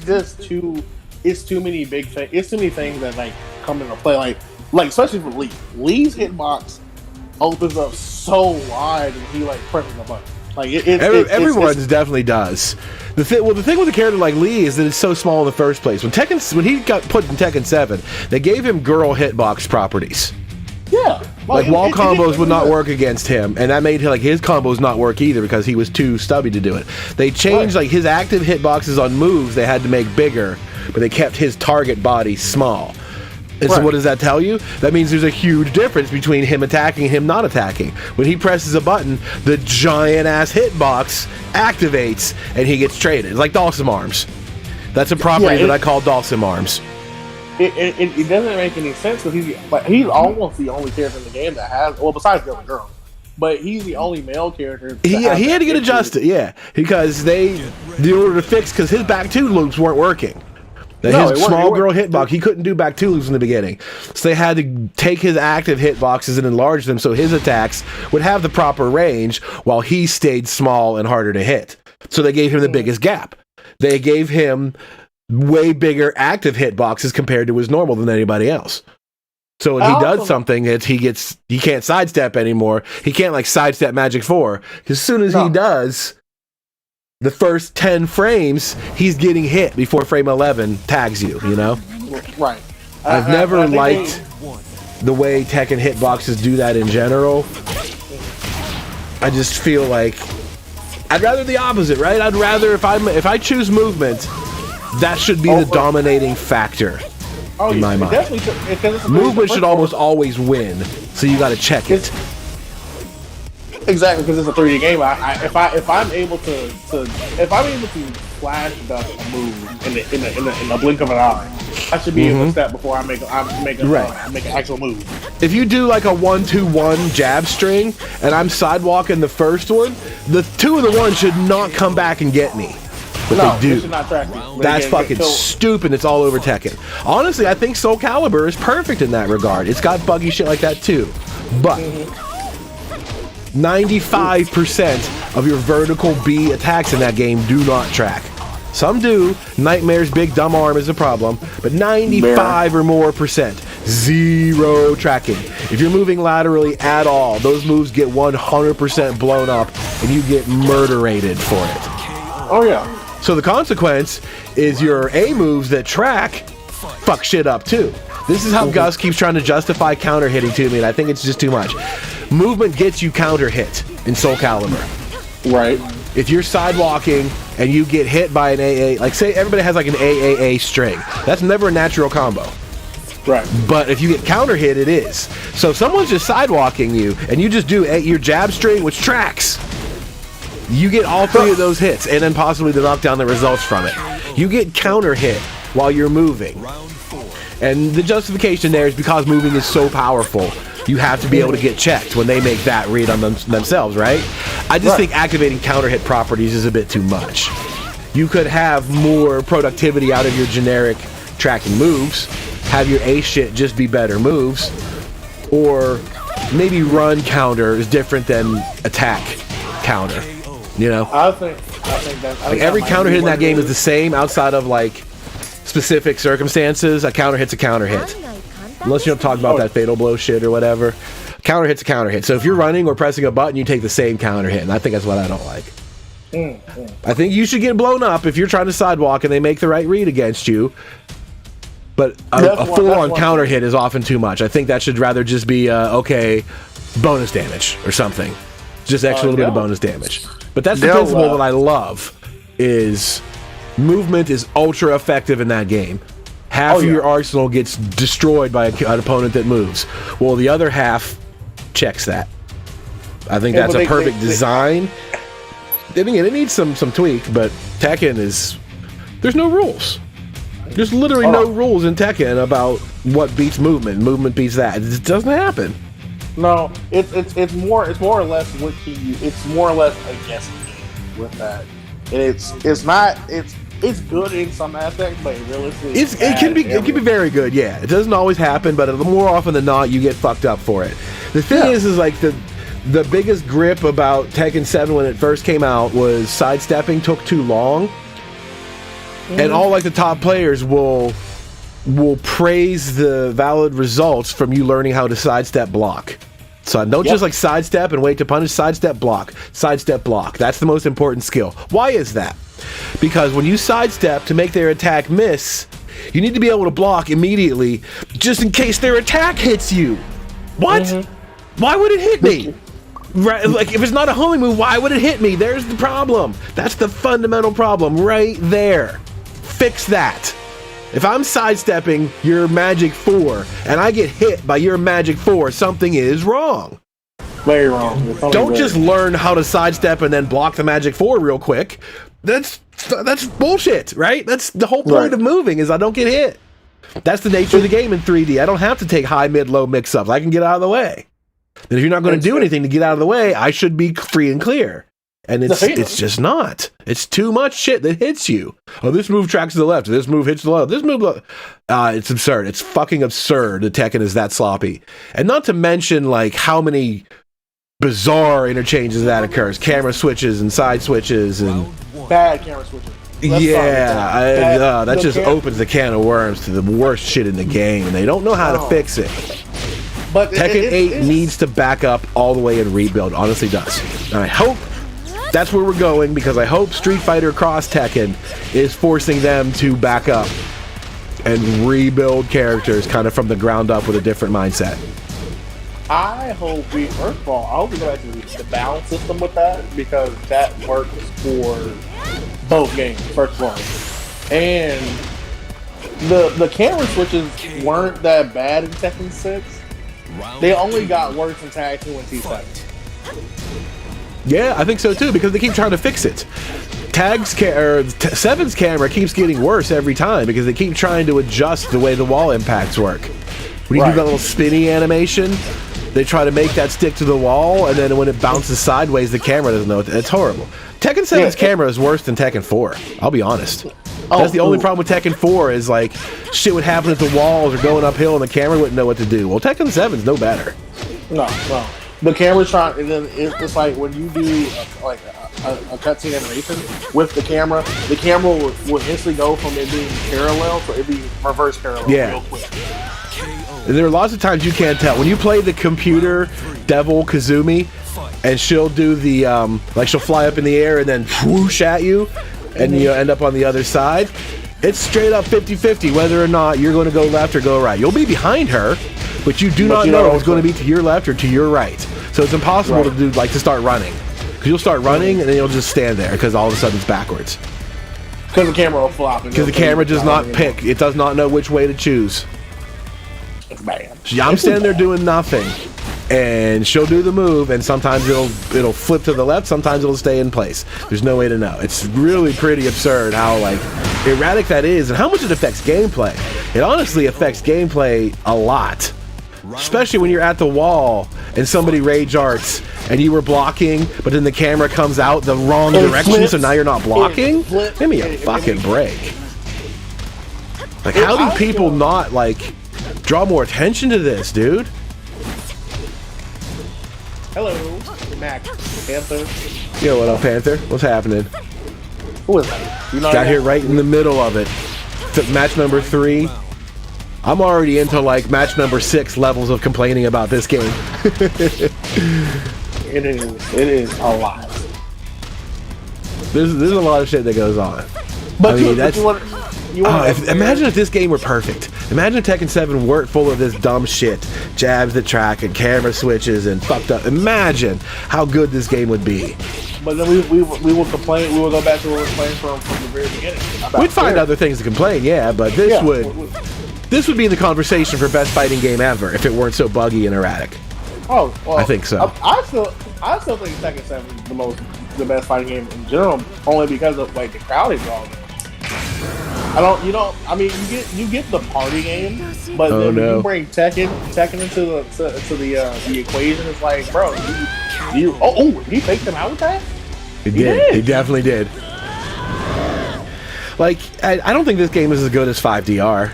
just too many big things. It's too many things that like come into play. Like especially for Lee. Lee's hitbox opens up so wide when he like presses the button. Like everyone's definitely does. The thing with a character like Lee is that it's so small in the first place. When he got put in Tekken 7, they gave him girl hitbox properties. Yeah, like wall combos would not work against him, and that made his combos not work either because he was too stubby to do it. They changed like his active hitboxes on moves they had to make bigger, but they kept his target body small. And so what does that tell you? That means there's a huge difference between him attacking and him not attacking. When he presses a button, the giant ass hitbox activates and he gets traded. It's like Dawson Arms. That's a property that I call Dawson Arms. It doesn't make any sense because he's almost the only character in the game that has, well, besides the other girl, but he's the only male character. He had to get adjusted, because in order to fix, because his back two loops weren't working. His small girl hitbox, he couldn't do back two loops in the beginning. So they had to take his active hitboxes and enlarge them so his attacks would have the proper range while he stayed small and harder to hit. So they gave him the biggest gap. They gave him way bigger active hitboxes compared to his normal than anybody else. So when he does something, he can't sidestep anymore. He can't like sidestep Magic 4. As soon as he does, the first 10 frames, he's getting hit before frame 11 tags you, you know? Right. I've never liked the way Tekken hitboxes do that in general. I just feel like I'd rather the opposite, right? I'd rather if I choose movement, that should be the dominating factor in my mind. Movement should almost always win, so you got to check it. Exactly, because it's a 3D game. If I'm able to flash the move in the blink of an eye, I should be able to step before I make an actual move. If you do like a 1-2-1 jab string, and I'm sidewalking the first one, the two of the ones should not come back and get me. But they do. Should not track me. That's fucking stupid. It's all over Tekken. Honestly, I think Soul Calibur is perfect in that regard. It's got buggy shit like that too. But 95% of your vertical B attacks in that game do not track. Some do. Nightmare's big dumb arm is a problem, but 95 or more percent, zero tracking. If you're moving laterally at all, those moves get 100% blown up, and you get murderated for it. Oh yeah. So the consequence is your A moves that track fuck shit up too. This is how Gus keeps trying to justify counter hitting to me, and I think it's just too much. Movement gets you counter hit in Soul Calibur. Right. If you're sidewalking and you get hit by an AA, like say everybody has like an AAA string, that's never a natural combo. Right. But if you get counter hit, it is. So if someone's just sidewalking you and you just do your jab string, which tracks, you get all three of those hits and then possibly to knock down the results from it. You get counter hit while you're moving. And the justification there is because moving is so powerful, you have to be able to get checked when they make that read on themselves, right? I just think activating counter hit properties is a bit too much. You could have more productivity out of your generic tracking moves, have your A shit just be better moves, or maybe run counter is different than attack counter. You know, I think that like every counter hit in that game is the same outside of like specific circumstances. A counter hit's a counter hit, unless you don't talk about that fatal blow shit or whatever. Counter hit's a counter hit. So if you're running or pressing a button, you take the same counter hit, and I think that's what I don't like. I think you should get blown up if you're trying to sidewalk and they make the right read against you. But a full-on counter hit is often too much. I think that should rather just be okay, bonus damage or something. Just extra little bit of bonus damage. But that's the principle that I love, is movement is ultra effective in that game. Half of your arsenal gets destroyed by an opponent that moves. Well, the other half checks that. I think that's a perfect design. I mean, it needs some tweak, but Tekken is... There's no rules. There's literally no rules in Tekken about what beats movement. Movement beats that. It just doesn't happen. No, it's more or less what it's more or less a guessing game with that. And it's good in some aspects, but realistically it can be very good. Yeah, it doesn't always happen, but more often than not, you get fucked up for it. The thing is like the biggest grip about Tekken 7 when it first came out was sidestepping took too long, and all like the top players will praise the valid results from you learning how to sidestep block. So don't just like sidestep and wait to punish. Sidestep block. Sidestep block. That's the most important skill. Why is that? Because when you sidestep to make their attack miss, you need to be able to block immediately just in case their attack hits you. What? Why would it hit me? Right, like if it's not a homing move, why would it hit me? There's the problem. That's the fundamental problem right there. Fix that. If I'm sidestepping your Magic 4 and I get hit by your Magic 4, something is wrong. Very wrong. Don't just learn how to sidestep and then block the Magic 4 real quick. That's bullshit, right? That's the whole point of moving, is I don't get hit. That's the nature of the game in 3D. I don't have to take high, mid, low mix-ups. I can get out of the way. And if you're not going to do anything to get out of the way, I should be free and clear. And it's just not. It's too much shit that hits you. Oh, this move tracks to the left. This move hits the left. This move... it's absurd. It's fucking absurd that Tekken is that sloppy. And not to mention, like, how many bizarre interchanges that occurs. Camera switches and side switches and... Bad camera switches. That just opens the can of worms to the worst shit in the game. And they don't know how to fix it. But Tekken 8 needs to back up all the way and rebuild. Honestly does. And I hope that's where we're going, because I hope Street Fighter Cross Tekken is forcing them to back up and rebuild characters kind of from the ground up with a different mindset. I hope first of all, I hope we go back to the balance system with that, because that works for both games, first of all. And the camera switches weren't that bad in Tekken 6. They only got worse in Tag 2 and T7. Yeah, I think so too, because they keep trying to fix it. 7's camera keeps getting worse every time because they keep trying to adjust the way the wall impacts work. When you do that little spinny animation, they try to make that stick to the wall, and then when it bounces sideways, the camera doesn't know. It's horrible. Tekken 7's camera is worse than Tekken 4. I'll be honest. That's the only problem with Tekken 4 is like shit would happen if the walls are going uphill and the camera wouldn't know what to do. Well, Tekken 7's no better. No. The camera's trying, and then it's like when you do a cutscene animation with the camera will instantly go from it being parallel to it being reverse parallel real quick. And there are lots of times you can't tell. When you play the computer Devil Kazumi, and she'll do the, like she'll fly up in the air and then whoosh at you, and you end up on the other side, it's straight up 50-50 whether or not you're going to go left or go right. You'll be behind her, but you do not know if it's going to be to your left or to your right. So it's impossible to start running. Because you'll start running and then you'll just stand there because all of a sudden it's backwards. Because the camera will flop. Because the camera does not pick. It does not know which way to choose. It's bad. I'm standing there doing nothing, and she'll do the move, and sometimes it'll flip to the left, sometimes it'll stay in place. There's no way to know. It's really pretty absurd how like erratic that is and how much it affects gameplay. It honestly affects gameplay a lot. Especially when you're at the wall and somebody rage arts and you were blocking, but then the camera comes out the wrong direction, so now you're not blocking? Give me a fucking break. Like, how do people not, like, draw more attention to this, dude? Hello, Mac Panther. Yo, what up, Panther? What's happening? Who is that? You know Got here right in the middle of it. Took match number 3. I'm already into, like, match number 6 levels of complaining about this game. It is a lot. There's a lot of shit that goes on. But I mean, that's... imagine if this game were perfect. Imagine if Tekken 7 weren't full of this dumb shit. Jabs that track and camera switches and fucked up. Imagine how good this game would be. But then we will complain. We will go back to what we were playing from the very beginning. We'd find other things to complain, yeah, but this would be the conversation for best fighting game ever if it weren't so buggy and erratic. Oh, well, I think so. I still think Tekken 7 is the best fighting game in general, only because of like the crowd involved. I mean, you get the party game, but then when you bring Tekken into the equation, it's like, bro, he faked him out with that? He did. He definitely did. Like, I don't think this game is as good as 5DR.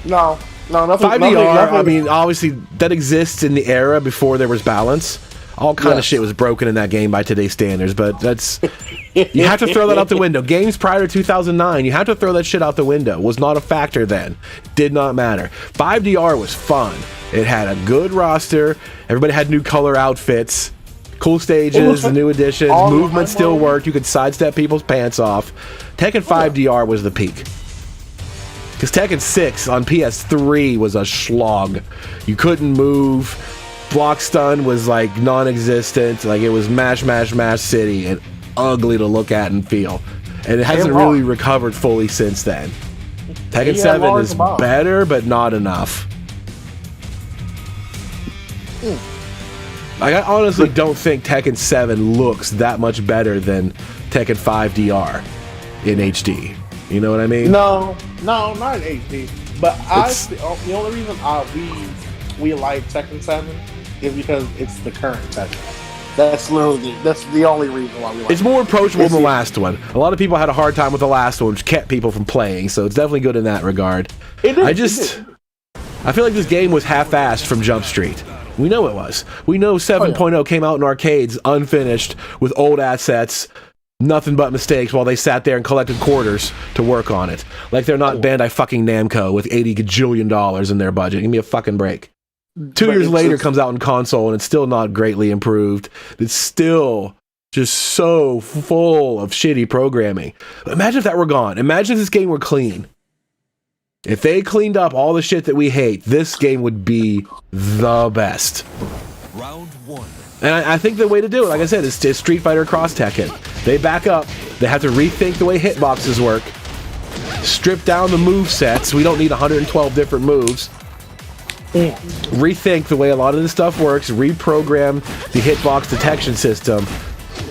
No, nothing. 5DR, I mean, obviously, that exists in the era before there was balance. All kind of shit was broken in that game by today's standards, but that's... You have to throw that out the window. Games prior to 2009, you have to throw that shit out the window. Was not a factor then. Did not matter. 5DR was fun. It had a good roster. Everybody had new color outfits. Cool stages, the new additions. Movement still worked. You could sidestep people's pants off. Tekken 5DR was the peak. Because Tekken 6 on PS3 was a slog. You couldn't move. Block stun was like non-existent. Like, it was mash city and ugly to look at and feel. And it hasn't really recovered fully since then. Tekken 7 is better, but not enough. Like, I honestly don't think Tekken 7 looks that much better than Tekken 5DR in HD. You know what I mean? No, not in HD. But the only reason we like Tekken 7 is because it's the current Tekken. That's the only reason why we like it. It's more approachable than the last one. A lot of people had a hard time with the last one, which kept people from playing, so it's definitely good in that regard. I feel like this game was half-assed from Jump Street. We know it was. We know 7.0 came out in arcades, unfinished, with old assets, nothing but mistakes, while they sat there and collected quarters to work on it. Like they're not Bandai fucking Namco with $80 gajillion in their budget. Give me a fucking break. 2 years later, it comes out in console, and it's still not greatly improved. It's still just so full of shitty programming. Imagine if that were gone. Imagine if this game were clean. If they cleaned up all the shit that we hate, this game would be the best. Round 1. And I think the way to do it, like I said, is Street Fighter Cross Tekken. They back up. They have to rethink the way hitboxes work. Strip down the move sets. We don't need 112 different moves. Rethink the way a lot of this stuff works. Reprogram the hitbox detection system.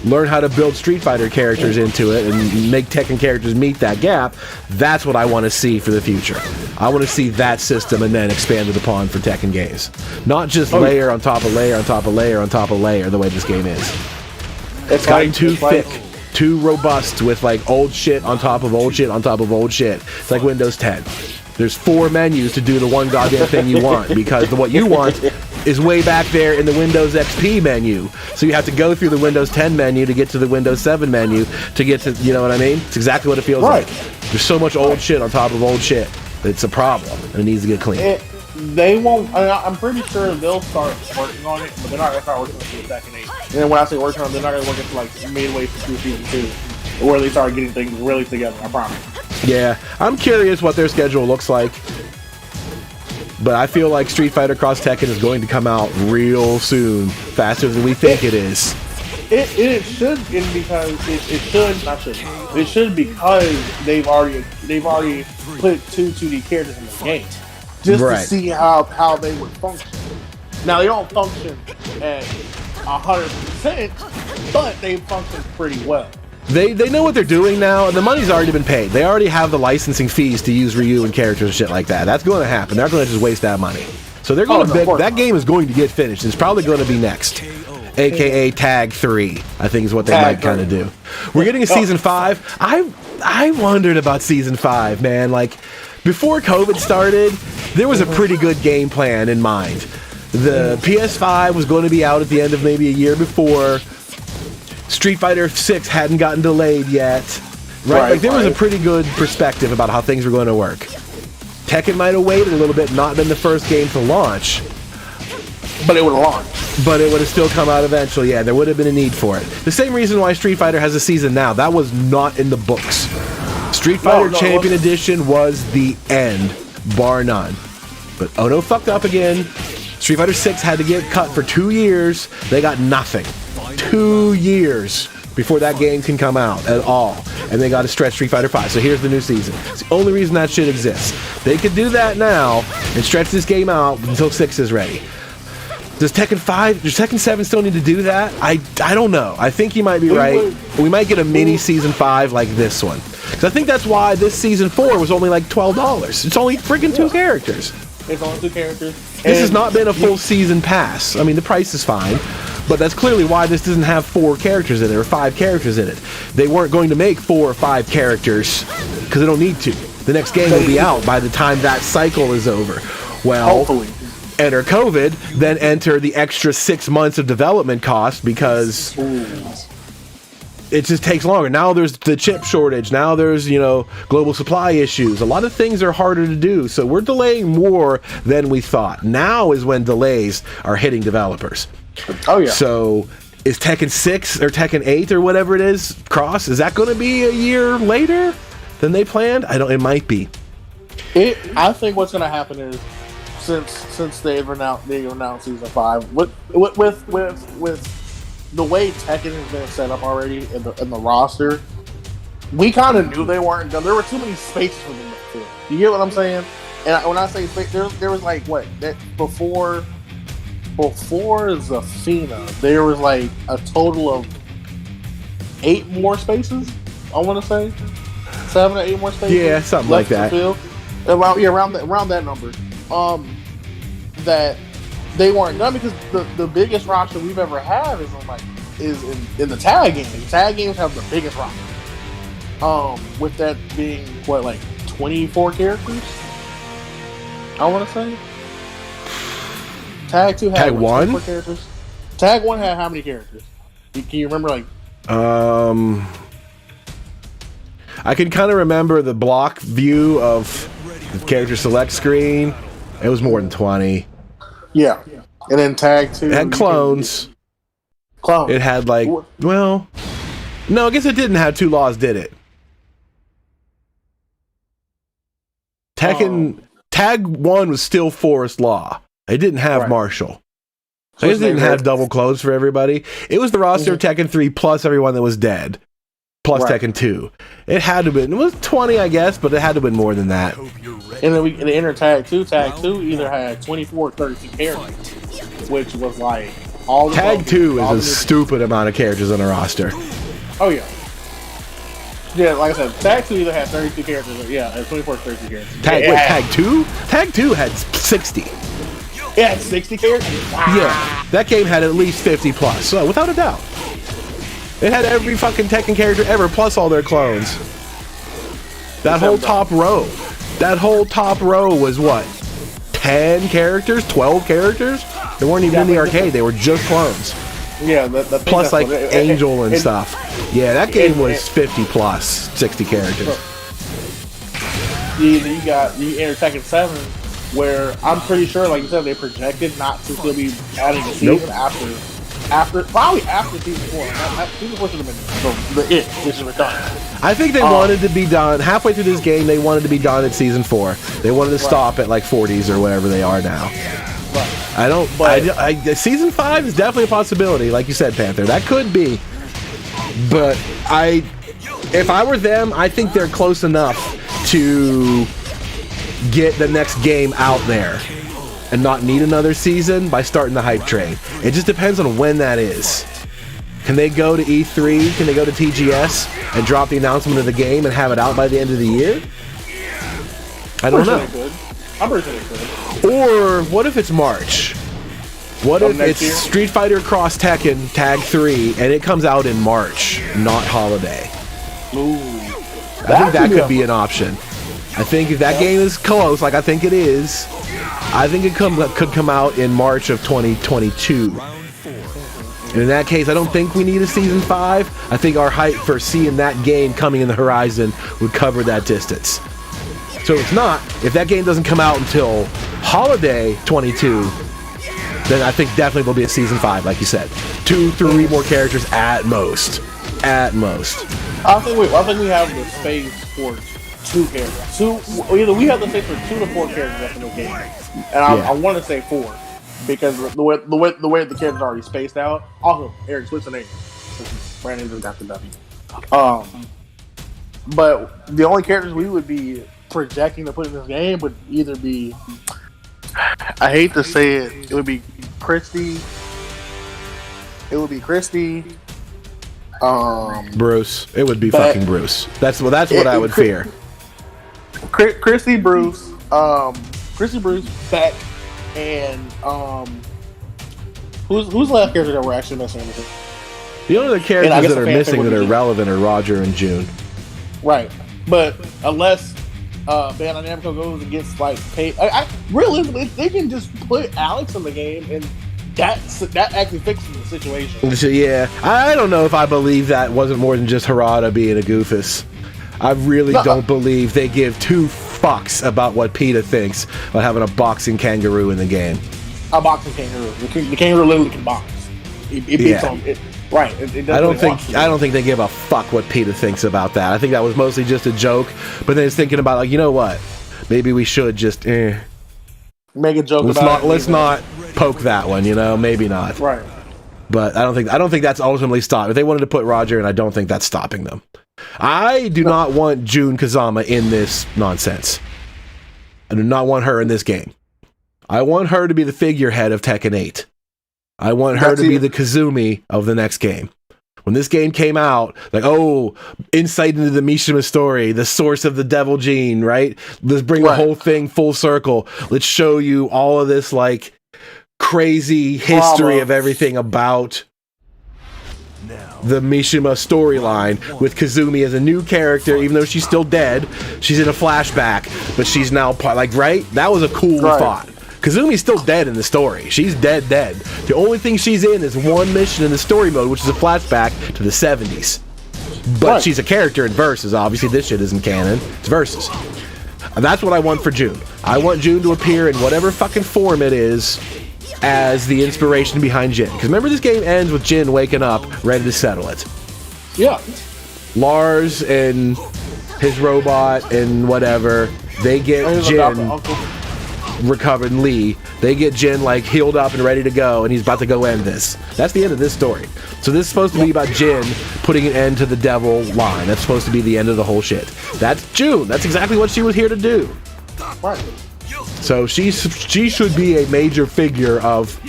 Learn how to build Street Fighter characters into it and make Tekken characters meet that gap. That's what I want to see for the future. I want to see that system and then expanded upon for Tekken games. Not just layer on top of layer on top of layer on top of layer the way this game is. It's gotten too thick, too robust with like old shit on top of old shit on top of old shit. It's like Windows 10. There's 4 menus to do the one goddamn thing you want, because what you want is way back there in the Windows XP menu. So you have to go through the Windows 10 menu to get to the Windows 7 menu to get to, you know what I mean? It's exactly what it feels like. There's so much old shit on top of old shit. It's a problem, and it needs to get clean. They won't. I'm pretty sure they'll start working on it, but they're not gonna start working on it until Tekken 8. And then when I say working on it, they're not gonna work until like midway through season 2, where they start getting things really together. I promise. Yeah, I'm curious what their schedule looks like. But I feel like Street Fighter Cross Tekken is going to come out real soon, faster than we think it is. It should, because it should because they've already put 2D characters in the game just to see how they would function. Now they don't function at 100%, but they function pretty well. They know what they're doing now, and the money's already been paid. They already have the licensing fees to use Ryu and characters and shit like that. That's going to happen. They're not going to just waste that money. So they're going to that game is going to get finished. It's probably going to be next, aka Tag 3. I think is what they might kind of do. We're getting a season 5. I wondered about Season 5, man. Like, before COVID started, there was a pretty good game plan in mind. The PS5 was going to be out at the end of maybe a year before. Street Fighter 6 hadn't gotten delayed yet. Right? Like, there was a pretty good perspective about how things were going to work. Tekken might have waited a little bit, not been the first game to launch. But it would have launched. But it would have still come out eventually. Yeah, there would have been a need for it. The same reason why Street Fighter has a season now. That was not in the books. Street Fighter Champion Edition was the end, bar none. But Ono fucked up again. Street Fighter 6 had to get cut for 2 years. They got nothing. 2 years before that game can come out at all. And they got to stretch Street Fighter 5. So here's the new season. It's the only reason that shit exists. They could do that now and stretch this game out until 6 is ready. Does Tekken 7 still need to do that? I don't know. I think you might be right. We might get a mini Season 5 like this one. Because I think that's why this Season 4 was only like $12. It's only freaking 2 characters. It's only 2 characters. This has not been a full season pass. I mean, the price is fine. But that's clearly why this doesn't have 4 characters in it or 5 characters in it. They weren't going to make 4 or 5 characters because they don't need to. The next game will be out by the time that cycle is over. Well, hopefully. Enter COVID, then enter the extra 6 months of development cost because it just takes longer. Now there's the chip shortage. Now there's, global supply issues. A lot of things are harder to do. So we're delaying more than we thought. Now is when delays are hitting developers. Oh, yeah. So is Tekken 6 or Tekken 8 or whatever it is, Cross, is that going to be a year later than they planned? It might be. I think what's going to happen is since they've announced Season 5 with the way Tekken has been set up already in the roster, we kind of knew they weren't done. There were too many spaces for them to fill. You get what I'm saying? And when I say space, there was like before Zafina, there was like a total of 8 more spaces. I want to say 7 or 8 more spaces. Yeah, something like that. Around that number. That they weren't done because the biggest roster we've ever had is in the tag games. Tag games have the biggest roster. With that being 24 characters. I want to say. Tag 2 had Tag 1? 24 characters. Tag 1 had how many characters? Can you remember I can kind of remember the block view of the character select screen. It was more than 20. Yeah. And then Tag 2. It had clones. Clones. It had no, I guess it didn't have 2 laws, did it? Tekken Tag 1 was still Forest Law. It didn't have Marshall. So it didn't have double clones for everybody. It was the roster of Tekken 3 plus everyone that was dead. Plus Tekken 2. It had to have been. It was 20, I guess, but it had to have been more than that. And then we enter Tag 2. Tag 2 either had 24 or 32 characters, which was like all the Tag 2 is a stupid amount of characters on a roster. Oh, yeah. Yeah, like I said, Tag 2 either had 32 characters or, 24 or 32 characters. Tag 2? Tag 2 had 60. It had 60 characters? Wow. Yeah, that game had at least 50 plus, so without a doubt. It had every fucking Tekken character ever, plus all their clones. That whole top row was what? 10 characters? 12 characters? They weren't even in the arcade, they were just clones. Yeah, plus Angel and stuff. Yeah, that game was 50 plus, 60 characters. You enter Tekken 7, where I'm pretty sure, like you said, they projected not to still be adding a season probably after Season 4. Season 4 should have been the which is redundant. I think they wanted to be done, halfway through this game, they wanted to be done at Season 4. They wanted to stop at 40s or whatever they are now. Season 5 is definitely a possibility, like you said, Panther. That could be. But if I were them, I think they're close enough to get the next game out there and not need another season by starting the hype train. It just depends on when that is. Can they go to E3? Can they go to TGS and drop the announcement of the game and have it out by the end of the year? I don't know. I'm pretty sure they could. Or what if it's March? What if it's Street Fighter Cross Tekken Tag 3 and it comes out in March, not holiday? Ooh. I think that could be an option. I think if that game is close, like I think it is, I think it could come out in March of 2022. And in that case, I don't think we need a Season 5. I think our hype for seeing that game coming in the horizon would cover that distance. So if that game doesn't come out until holiday 22, then I think definitely there'll be a Season 5, like you said. 2, 3 more characters at most. At most. I think we have the space for 2 characters. Either we have the space for 2 to 4 characters left in the game. And I want to say 4. Because the way the characters are already spaced out. Also, Eric, switch the name. Brandon just got the W. But the only characters we would be projecting to put in this game would either be, I hate to say it would be Christy. It would be Christy. Bruce. It would be fucking Bruce. That's what I would fear. Christy, Bruce, Beck, and who's the last character that we're actually messing with? The only other characters that are missing that are relevant are Roger and June. Right, but unless Bandai Namco goes and gets like paid, realistically, they can just put Alex in the game and that actually fixes the situation. So, yeah, I don't know if I believe that wasn't more than just Harada being a goofus. I really don't believe they give 2 fucks about what PETA thinks about having a boxing kangaroo in the game. A boxing kangaroo. The kangaroo literally can box. It beats on it. Right. I don't think they give a fuck what PETA thinks about that. I think that was mostly just a joke. But then it's thinking about, like, you know what? Maybe we should just make a joke let's not poke that one, you know? Maybe not. Right. But I don't think that's ultimately stopped. If they wanted to put Roger in, I don't think that's stopping them. I do not want Jun Kazama in this nonsense. I do not want her in this game. I want her to be the figurehead of Tekken 8. I want her to be the Kazumi of the next game. When this game came out, like, insight into the Mishima story, the source of the devil gene, right? Let's bring the whole thing full circle. Let's show you all of this, like, crazy history of everything about the Mishima storyline with Kazumi as a new character. Even though she's still dead, she's in a flashback, but she's now right? That was a cool thought. Kazumi's still dead in the story. She's dead. The only thing she's in is one mission in the story mode, which is a flashback to the 70s. But she's a character in Versus. Obviously, this shit isn't canon. It's Versus. And that's what I want for June. I want June to appear in whatever fucking form it is as the inspiration behind Jin. Because remember, this game ends with Jin waking up, ready to settle it. Yeah. Lars and his robot and whatever, they get Jin recovered, Lee. They get Jin, like, healed up and ready to go, and he's about to go end this. That's the end of this story. So this is supposed to be about Jin putting an end to the devil line. That's supposed to be the end of the whole shit. That's June. That's exactly what she was here to do. Right. So she should be a major figure of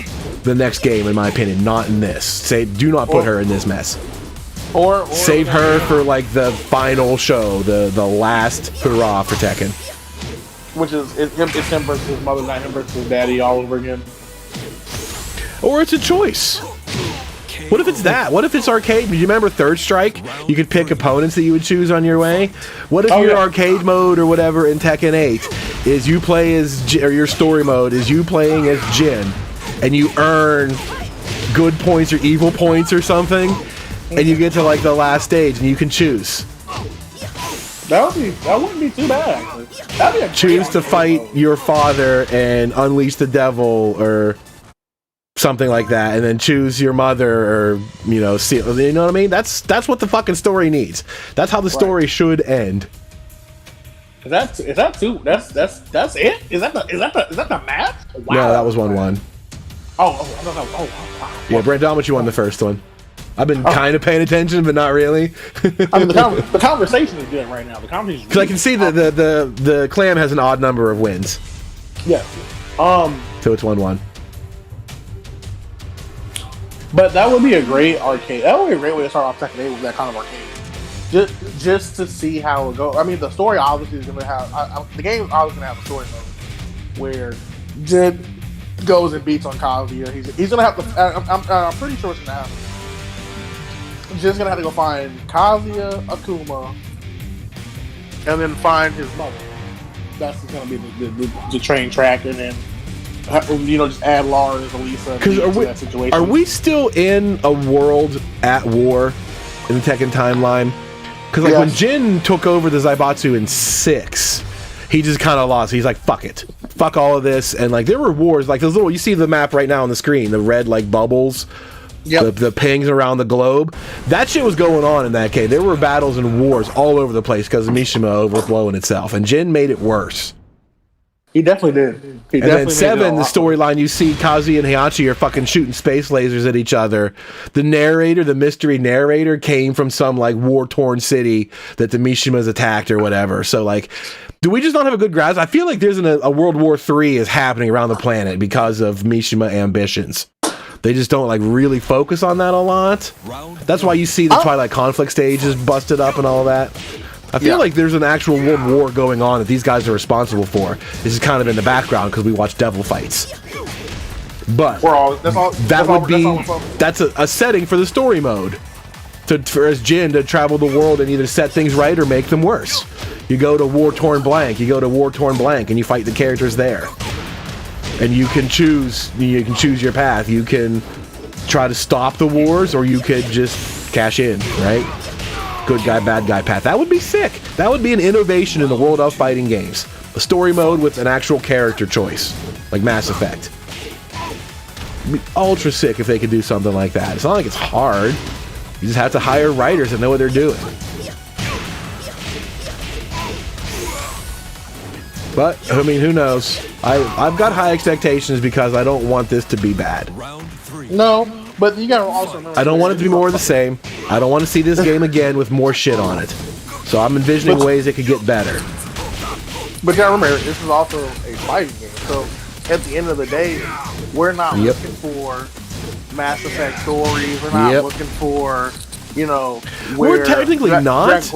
the next game, in my opinion, not in this. Do not put her in this mess. Or save her for, like, the final show, the last hurrah for Tekken. Which is him versus his mother, not him versus his daddy all over again. Or it's a choice. What if it's that? What if it's arcade? Do you remember Third Strike? You could pick opponents that you would choose on your way. What if your arcade mode or whatever in Tekken 8 is you play as, or your story mode is you playing as Jin, and you earn good points or evil points or something, and you get to, like, the last stage and you can choose. That wouldn't be too bad, actually. That'd be a choose to fight your father and unleash the devil or something like that, and then choose your mother, or, you know, you know what I mean? That's what the fucking story needs. That's how the story should end. Is that it? Is that the match? Wow. No, that was 1-1. Wow. Yeah, Brandon, what you won the first one? I've been kind of paying attention, but not really. I mean, the conversation is good right now. The conversation, because I can see the clan has an odd number of wins. Yeah. So it's 1-1. But that would be a great arcade. That would be a great way to start off Tekken 8 with that kind of arcade. Just to see how it goes. I mean, the story obviously is going to have... the game is obviously going to have a story mode where Jin goes and beats on Kazuya. He's going to have to... I'm pretty sure it's going to happen. Just gonna have to go find Kazuya, Akuma, and then find his mother. That's going to be the train track, and then just add Lars and Lisa to that situation. Are we still in a world at war in the Tekken timeline? Because like when Jin took over the Zaibatsu in 6, he just kind of lost. He's like, fuck it, fuck all of this, and like there were wars, like those little. You see the map right now on the screen, the red like bubbles. Yep. The pings around the globe. That shit was going on in that game. There were battles and wars all over the place because of Mishima overblowing itself, and Jin made it worse. He definitely did. And then 7, the storyline, you see Kazi and Heihachi are fucking shooting space lasers at each other. The narrator, the mystery narrator, came from some like war-torn city that the Mishimas attacked or whatever. So like, do we just not have a good grasp? I feel like there's a World War III is happening around the planet because of Mishima ambitions. They just don't like really focus on that a lot. That's why you see the Twilight conflict stage is busted up and all that. I feel like there's an actual world war going on that these guys are responsible for. This is kind of in the background because we watch devil fights. But that's a setting for the story mode. For as Jin to travel the world and either set things right or make them worse. You go to war-torn blank, and you fight the characters there. And you can choose your path. You can try to stop the wars, or you could just cash in, right? Good guy, bad guy path. That would be sick. That would be an innovation in the world of fighting games. A story mode with an actual character choice, like Mass Effect. It'd be ultra sick if they could do something like that. It's not like it's hard. You just have to hire writers that know what they're doing. But, I mean, who knows? I've got high expectations because I don't want this to be bad. No, but you gotta also remember, I don't want it to be more of the same. I don't want to see this game again with more shit on it. So I'm envisioning ways it could get better. But you gotta remember, this is also a fighting game. So at the end of the day, we're not looking for Mass Effect stories. We're not looking for, we're technically not.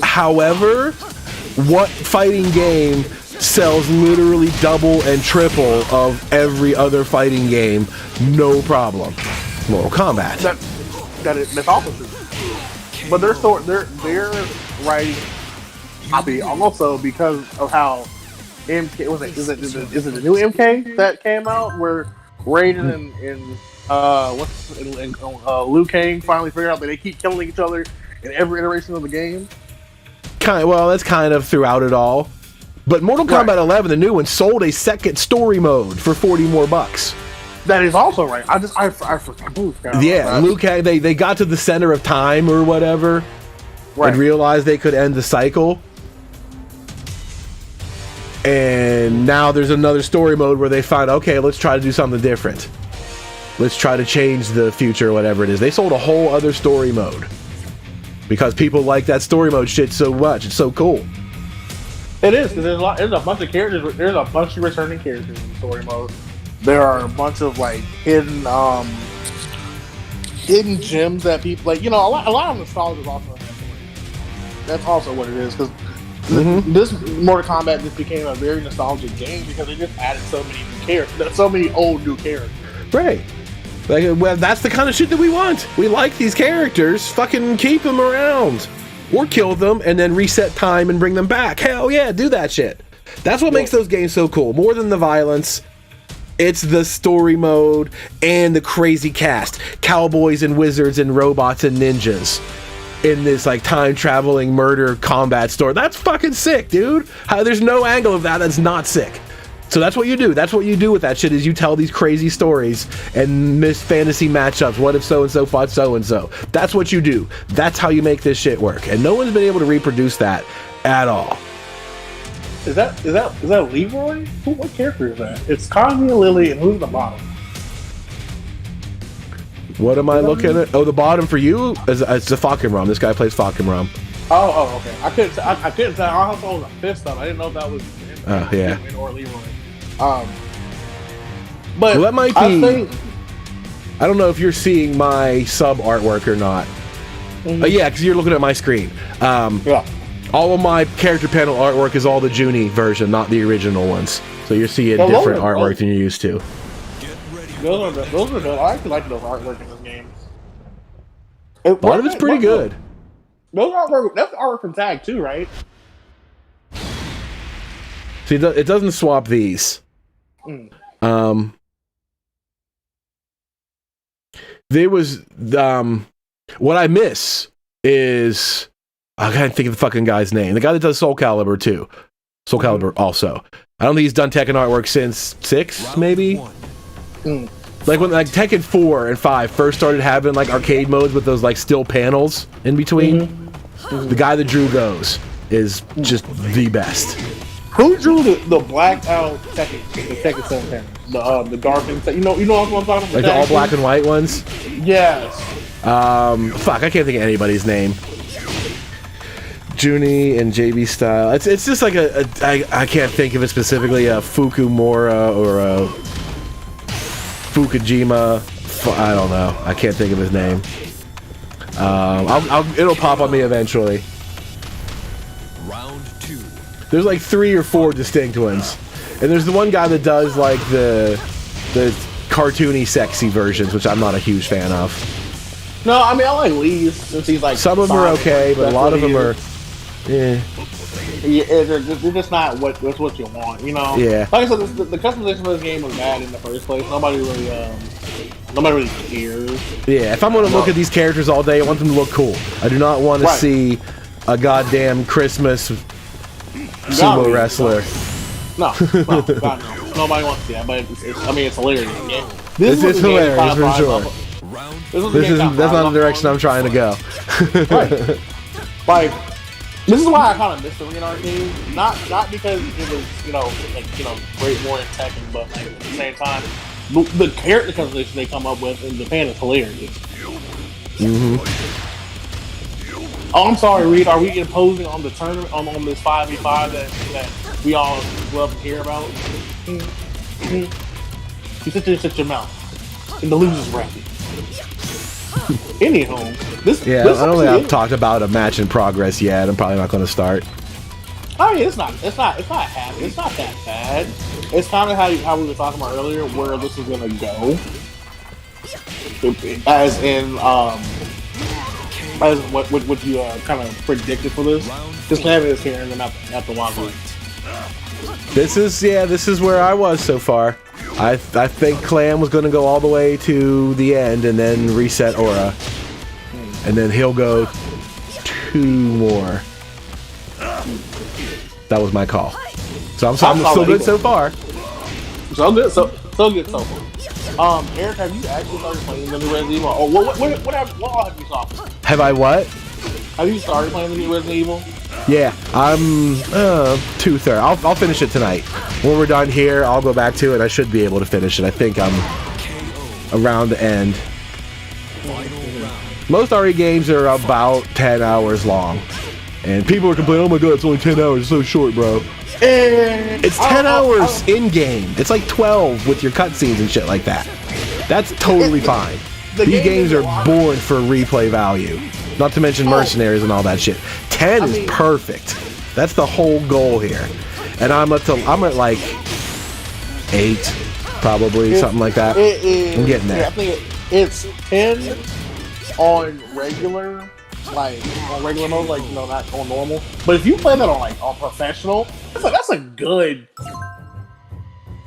However, what fighting game sells literally double and triple of every other fighting game, no problem? Mortal Kombat. That's also true. But they're writing copy also because of how MK is it the new MK that came out where Raiden and Liu Kang finally figured out that they keep killing each other in every iteration of the game. That's kind of throughout it all. But Mortal Kombat 11, the new one, sold a second story mode for $40 more. That is also right. I forgot. Liu Kang, they got to the center of time or whatever, and realized they could end the cycle. And now there's another story mode where they find, okay, let's try to do something different. Let's try to change the future or whatever it is. They sold a whole other story mode because people like that story mode shit so much. It's so cool. It is, because there's a bunch of characters. There's a bunch of returning characters in the story mode. There are a bunch of like hidden gems that people like. A lot of nostalgia is also. That's also what it is, because this Mortal Kombat just became a very nostalgic game because they just added so many new characters, so many old new characters. Right. Well, that's the kind of shit that we want. We like these characters. Fucking keep them around. Or kill them and then reset time and bring them back. Hell yeah, do that shit. That's what makes those games so cool. More than the violence, it's the story mode and the crazy cast. Cowboys and wizards and robots and ninjas in this like time-traveling murder combat story. That's fucking sick, dude. There's no angle of that that's not sick. So that's what you do. That's what you do with that shit, is you tell these crazy stories and miss fantasy matchups. What if so-and-so fought so-and-so? That's what you do. That's how you make this shit work. And no one's been able to reproduce that at all. Is that Leroy? What character is that? It's Kazi and Lily, and who's the bottom? What am I looking at? Oh, the bottom for you is the Falkenram. This guy plays Falkenram. Oh, okay. I couldn't tell. I thought it was a fist up. I didn't know if that was or Leroy. But that might be. I don't know if you're seeing my sub artwork or not. Yeah, because you're looking at my screen. All of my character panel artwork is all the Junie version, not the original ones. So you're seeing different artwork than you're used to. Those are good. I actually like those artwork in this game. A lot of it's pretty good. That's artwork from Tag too, right? See, it doesn't swap these. There was what I miss is I can't think of the fucking guy's name. The guy that does Soul Calibur too. Soul Calibur also. I don't think he's done Tekken artwork since 6, maybe. Like when like Tekken 4 and 5 first started having like arcade modes with those like still panels in between. The guy that drew those is just the best. Who drew the blacked out Tekken 7 panel? The darkened, you know what I'm talking about? Like the all black and white ones? Yes. Fuck, I can't think of anybody's name. Junie and JB Style. It's just like I can't think of it specifically. A Fukumura or a Fukujima. I don't know. I can't think of his name. It'll pop on me eventually. Round 2. There's like 3 or 4 distinct ones, and there's the one guy that does like the cartoony, sexy versions, which I'm not a huge fan of. No, I mean I like Lee's since he's like. Some of them are okay, but a lot of them are. Yeah. Yeah, they're just not what you want, you know. Yeah. Like I said, the customization of this game was bad in the first place. Nobody really cares. Yeah. If I'm gonna look at these characters all day, I want them to look cool. I do not want to see a goddamn Christmas sumo wrestler. No, God, no. Nobody wants to see that, but it's hilarious. Yeah. This is hilarious for sure. That's not the direction I'm trying to go. Right. Like, this is why I kind of missed the Arena Arcade. Not because it was great more in Tekken, but like, at the same time, the character customization they come up with in Japan is hilarious. Oh, I'm sorry, Reed. Are we imposing on the tournament on this 5v5 that we all love to hear about? You sit your mouth in the losers bracket. Anyhow, this I don't think I've talked about a match in progress yet. I'm probably not going to start. I mean, it's not that bad. It's kind of how we were talking about earlier, where this is going to go. As in, as what you kind of predicted for this. Just having this here and then at the Wazoo. This is where I was so far. I think Clam was going to go all the way to the end and then reset Aura. And then he'll go 2 more. That was my call. So I'm still good so far. So good so far. Eric, have you actually started playing the new Resident Evil? Or what all have you started? Have I what? Have you started playing the new Resident Evil? Yeah, I'm 2/3. I'll finish it tonight. When we're done here, I'll go back to it. I should be able to finish it. I think I'm around the end. Most RE games are about 10 hours long. And people are complaining, oh my god, it's only 10 hours, it's so short, bro. It's 10 hours in-game. It's like 12 with your cutscenes and shit like that. That's totally fine. These games are born for replay value. Not to mention mercenaries and all that shit. 10 is perfect. That's the whole goal here. And I'm at like 8, probably, something like that. I'm getting there. I think it's 10 on regular, like on regular mode, like not on normal. But if you play that on professional, that's a good.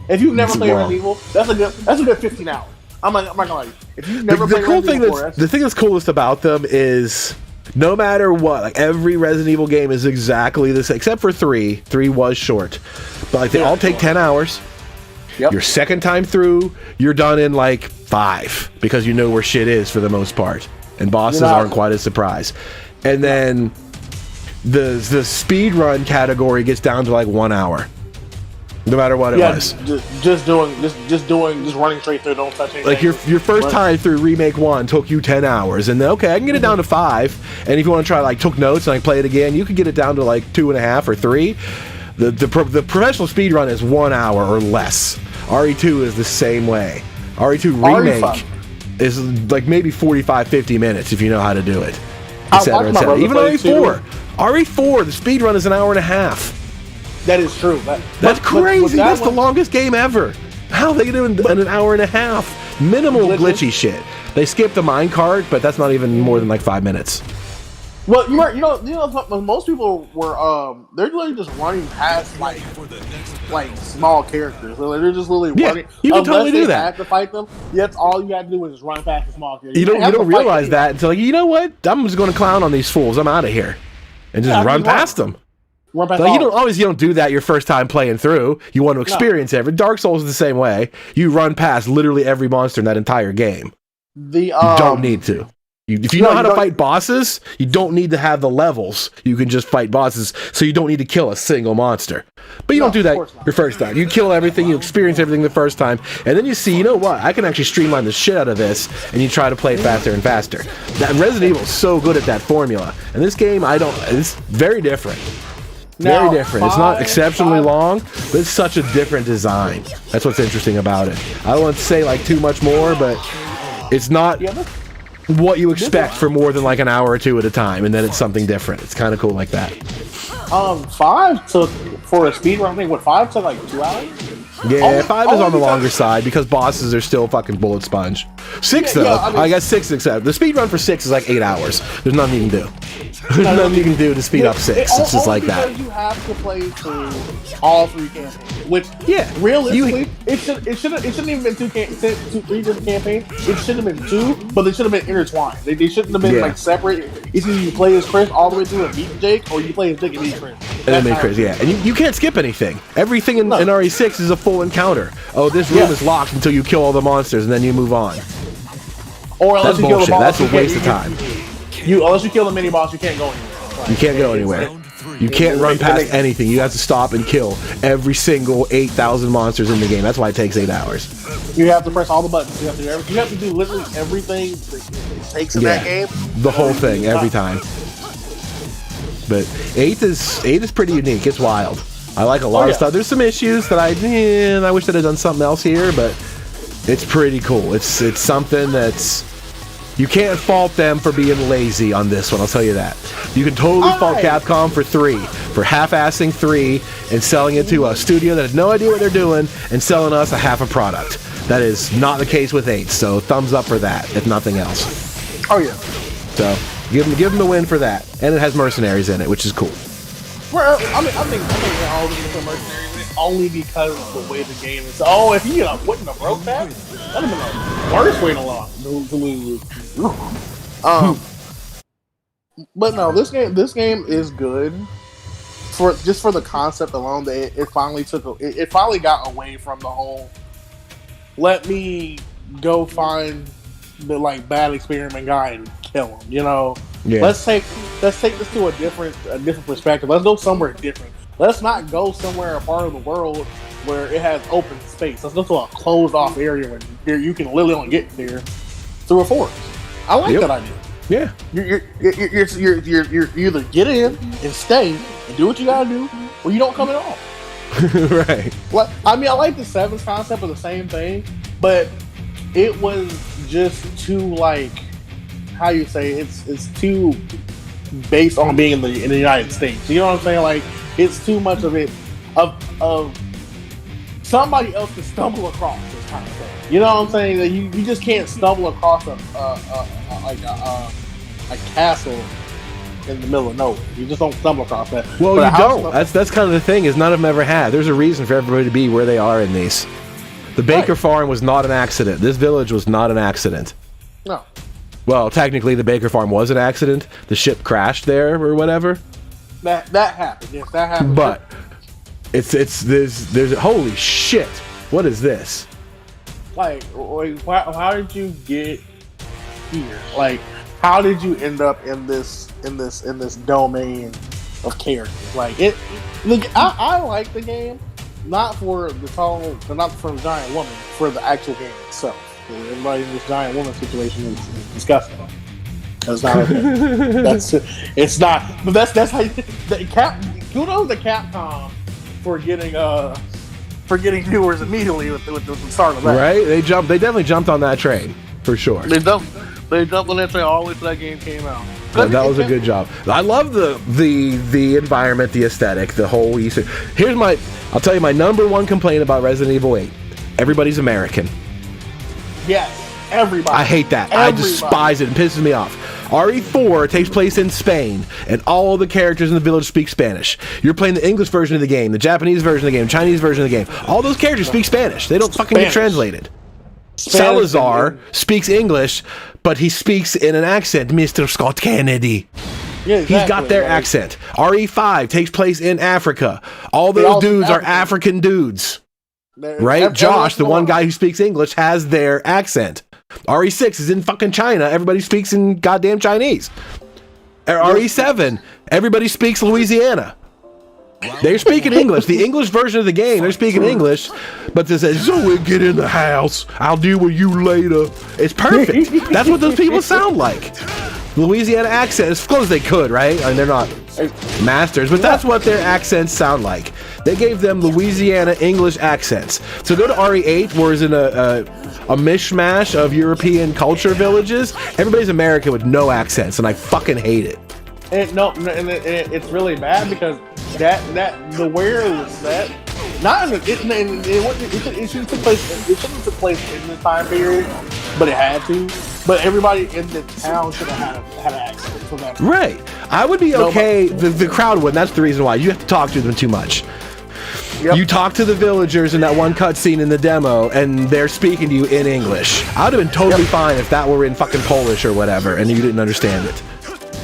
If you've never played Resident Evil, that's a good 15 hours. I'm not gonna lie. If you've never played Resident Evil before, the thing that's coolest about them is no matter what, like every Resident Evil game is exactly the same, except for 3. 3 was short, but like they all take 10 hours. Yep. Your second time through, you're done in like 5 because you know where shit is for the most part, and bosses aren't quite a surprise. And then the speed run category gets down to like 1 hour. No matter what it was. Just running straight through, don't touch anything. Like your first time through Remake 1 took you 10 hours, and then okay, I can get it down to 5. And if you want to try like took notes and like play it again, you could get it down to like 2.5 or 3. The professional speed run is 1 hour or less. RE2 is the same way. RE2 Remake is like maybe 45-50 minutes if you know how to do it. Etc. etc. Even RE4. RE4, the speed run is 1.5 hours. That is true. That's crazy. That's the longest game ever. How are they doing in 1.5 hours? Minimal glitchy shit. They skipped the minecart, but that's not even more than like 5 minutes. Well, most people were they're literally just running past like small characters. So they're just literally running. You can totally do that. Have to fight them. That's all you have to do is just run past the small characters. You don't realize that until like, you know what? I'm just going to clown on these fools. I'm out of here, and just run past them. Run past like, you don't do that your first time playing through. You want to experience every. Dark Souls is the same way. You run past literally every monster in that entire game. You don't need to. If you know how to fight bosses, you don't need to have the levels. You can just fight bosses, so you don't need to kill a single monster. But you don't do that your first time. You kill everything, you experience everything the first time, and then you see, you know what? I can actually streamline the shit out of this, and you try to play it faster and faster. That Resident Evil is so good at that formula. And this game, it's very different. Very different. It's not exceptionally long, but it's such a different design. That's what's interesting about it. I don't want to say like too much more, but it's not what you expect for more than like an hour or two at a time, and then it's something different. It's kind of cool like that. 5 took for a speed run. I think 5 took like 2 hours. Yeah, 5 is on the longer side because bosses are still fucking bullet sponge. 6 though, I guess 6 except the speed run for 6 is like 8 hours. There's nothing you can do. There's nothing you can do to speed up 6. It's just like that. You have to play through all 3 campaigns. Which realistically, it shouldn't even been 3 different campaigns. It should have been 2, but they should have been intertwined. They shouldn't have been like separate. Either you play as Chris all the way through and beat Jake, or you play as Jake and beat Chris. And then beat Chris, and you can't skip anything. Everything in RE6 is a full encounter. Oh, this room is locked until you kill all the monsters, and then you move on. Or unless you kill the boss, that's a waste of time. Unless you kill the mini boss, you can't go anywhere. You can't go anywhere. You can't run past anything. You have to stop and kill every single 8,000 monsters in the game. That's why it takes 8 hours. You have to press all the buttons. You have to do literally everything it takes in that game. The whole thing, every time. But 8 is pretty unique. It's wild. I like a lot of stuff. There's some issues that I wish that I'd done something else here, but it's pretty cool. It's something that's... You can't fault them for being lazy on this one, I'll tell you that. You can totally fault Capcom for half-assing 3 and selling it to a studio that has no idea what they're doing and selling us a half a product. That is not the case with 8, so thumbs up for that, if nothing else. Oh yeah. So give them the win for that, and it has mercenaries in it, which is cool. Well, I think all of them are mercenaries in it only because of the way the game is. Oh, if he wouldn't have broke that, that'd have been the worst way to lose. But no, this game is good for the concept alone. That it finally got away from the whole let me go find the bad experiment guy and kill him. Let's take this to a different perspective. Let's go somewhere different. Let's not go somewhere a part of the world where it has open space. Let's go to a closed off area where you can literally only get there through a forest. I like that idea. Yeah, you either get in and stay and do what you gotta do, or you don't come at all. Right. Well, I like the Sevens concept of the same thing, but it was just too how you say it's too based on being in the United States. You know what I'm saying? It's too much of it of somebody else to stumble across this kind of thing. You know what I'm saying? You just can't stumble across a castle in the middle of nowhere. You just don't stumble across that. Well, you don't. That's kind of the thing. Is none of them ever have. There's a reason for everybody to be where they are in these. The Baker Farm was not an accident. This village was not an accident. No. Well, technically, the Baker Farm was an accident. The ship crashed there or whatever. That happened. Yes, that happened. But there's holy shit. What is this? How did you get here? How did you end up in this domain of characters? I like the game, not for the giant woman, for the actual game itself. Everybody in this giant woman situation is disgusting. That's not okay. It's not. But that's how kudos to Capcom for getting viewers immediately with the start of that. Right? They definitely jumped on that train for sure. They jumped on that train all the way till that game came out. Yeah, that was a good job. I love the environment, the aesthetic, the whole Easter. I'll tell you my number one complaint about Resident Evil 8. Everybody's American. Yes, everybody. I hate that. I despise it. It pisses me off. RE4 takes place in Spain, and all the characters in the village speak Spanish. You're playing the English version of the game, the Japanese version of the game, Chinese version of the game. All those characters speak Spanish. They don't fucking get translated. Salazar speaks English, but he speaks in an accent, Mr. Scott Kennedy. Yeah, exactly. He's got their accent. RE5 takes place in Africa. All those dudes are African dudes. Right? Josh, the one guy who speaks English, has their accent. RE6 is in fucking China. Everybody speaks in goddamn Chinese. RE7, everybody speaks Louisiana. They're speaking English. The English version of the game, they're speaking English, but they say, so we get in the house, I'll deal with you later. It's perfect. That's what those people sound like. Louisiana accent, as close as they could, right? I mean, they're not masters, but that's what their accents sound like. They gave them Louisiana English accents. So go to RE8, where it's in a mishmash of European culture villages. Everybody's American with no accents, and I fucking hate it. It's really bad because the where it was set, not in it shouldn't take place in the time period, but it had to. But everybody in the town should have had an accent. So that's right. I would be okay. The crowd wouldn't. That's the reason why. You have to talk to them too much. Yep. You talk to the villagers in that one cutscene in the demo, and they're speaking to you in English. I would have been totally fine if that were in fucking Polish or whatever, and you didn't understand it.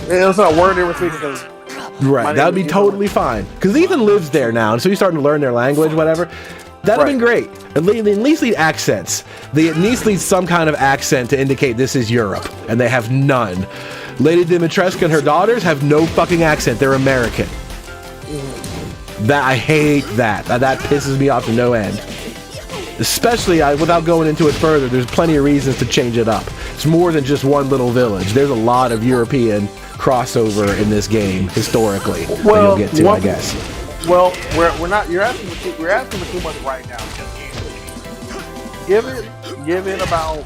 It's not a word they were speaking because. Right, that would be totally fine. Because Ethan lives there now, and so he's starting to learn their language, whatever. That'd have been great. At least need accents. They at least need some kind of accent to indicate this is Europe, and they have none. Lady Dimitrescu and her daughters have no fucking accent. They're American. That I hate that. That pisses me off to no end. Especially, without going into it further, there's plenty of reasons to change it up. It's more than just one little village. There's a lot of European crossover in this game historically. Well, you'll get to, I guess. Well, we're not. You're asking for too much right now. Give it about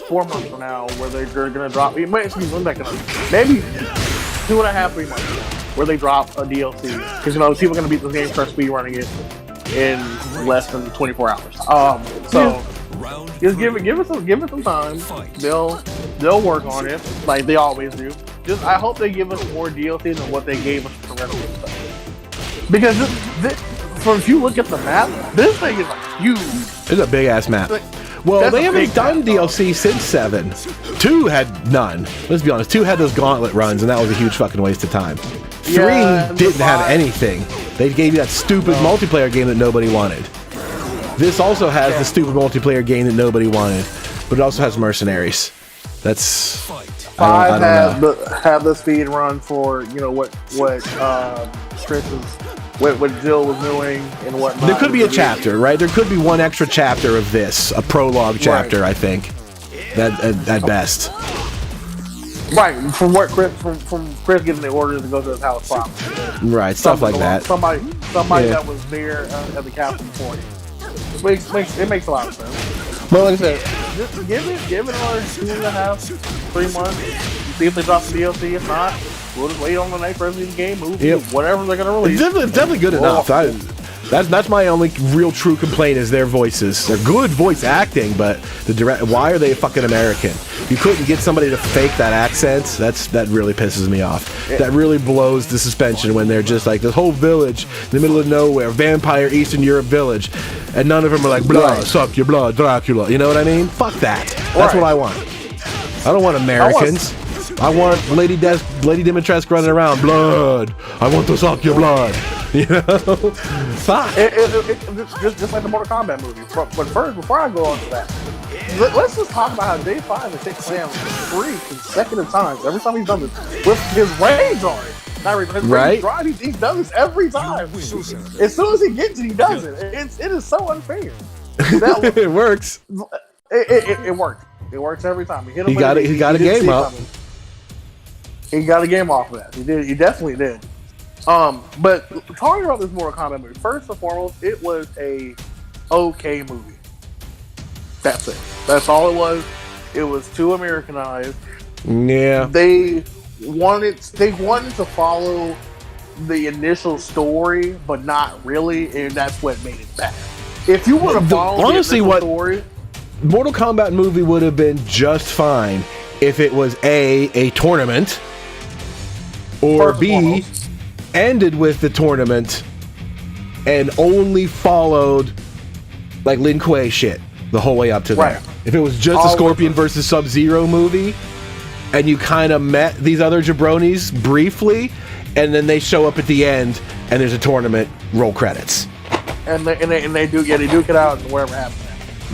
4 months from now, where they're gonna drop. Maybe 2.5, 3 months from now, where they drop a DLC, because people are gonna beat this game, start speedrunning it in less than 24 hours. So just give it some time. They'll work on it like they always do. I hope they give us more DLC than what they gave us for the rest of the stuff. Because if you look at the map, this thing is like huge. It's a big ass map. Well, they haven't done DLC since 7. 2 had none. Let's be honest. 2 had those gauntlet runs, and that was a huge fucking waste of time. 3 didn't have anything. They gave you that stupid multiplayer game that nobody wanted. This also has the stupid multiplayer game that nobody wanted, but it also has mercenaries. That's 5 had the speed run for what Jill was doing and whatnot. There could be a chapter, right? There could be one extra chapter of this, a prologue chapter, I think, at best. Right, from Chris getting the orders to go to his house property. Right, stuff like that. Somebody that was there at the captain point. It makes a lot of sense. Well, like I said, just give it another 2.5, 3 months. See if they drop the DLC. If not, we'll just wait on the next Resident Game movie, whatever they're gonna release. It's definitely good enough. That's my only real true complaint is their voices. They're good voice acting, but why are they fucking American? You couldn't get somebody to fake that accent. That really pisses me off. That really blows the suspension when they're just like this whole village in the middle of nowhere, vampire Eastern Europe village, and none of them are like blah, suck your blood, Dracula. You know what I mean? Fuck that. That's what I want. I don't want Americans. I want Lady Dimitrescu running around. Blood. I want to suck your blood. You know? Fuck. Just like the Mortal Kombat movie. But first, before I go on to that, let's just talk about how Day 5 has taken Sam 3 consecutive times. Every time he's done this with his range on it. Right? He does this every time. As soon as he gets it, he does it. It is so unfair. It works. It works. It works every time. He got a game up. He got a game off of that. He did. He definitely did. But talking about this Mortal Kombat movie, first and foremost, it was a okay movie. That's it. That's all it was. It was too Americanized. Yeah. They wanted to follow the initial story, but not really, and that's what made it bad. If you would have followed the initial story, Mortal Kombat movie would have been just fine if it was a tournament, or First and B, foremost. ended with the tournament and only followed like Lin Kuei shit the whole way up to there. Right. If it was just a Scorpion versus Sub-Zero movie, and you kind of met these other jabronis briefly, and then they show up at the end, and there's a tournament, roll credits. And they do get out and whatever happens.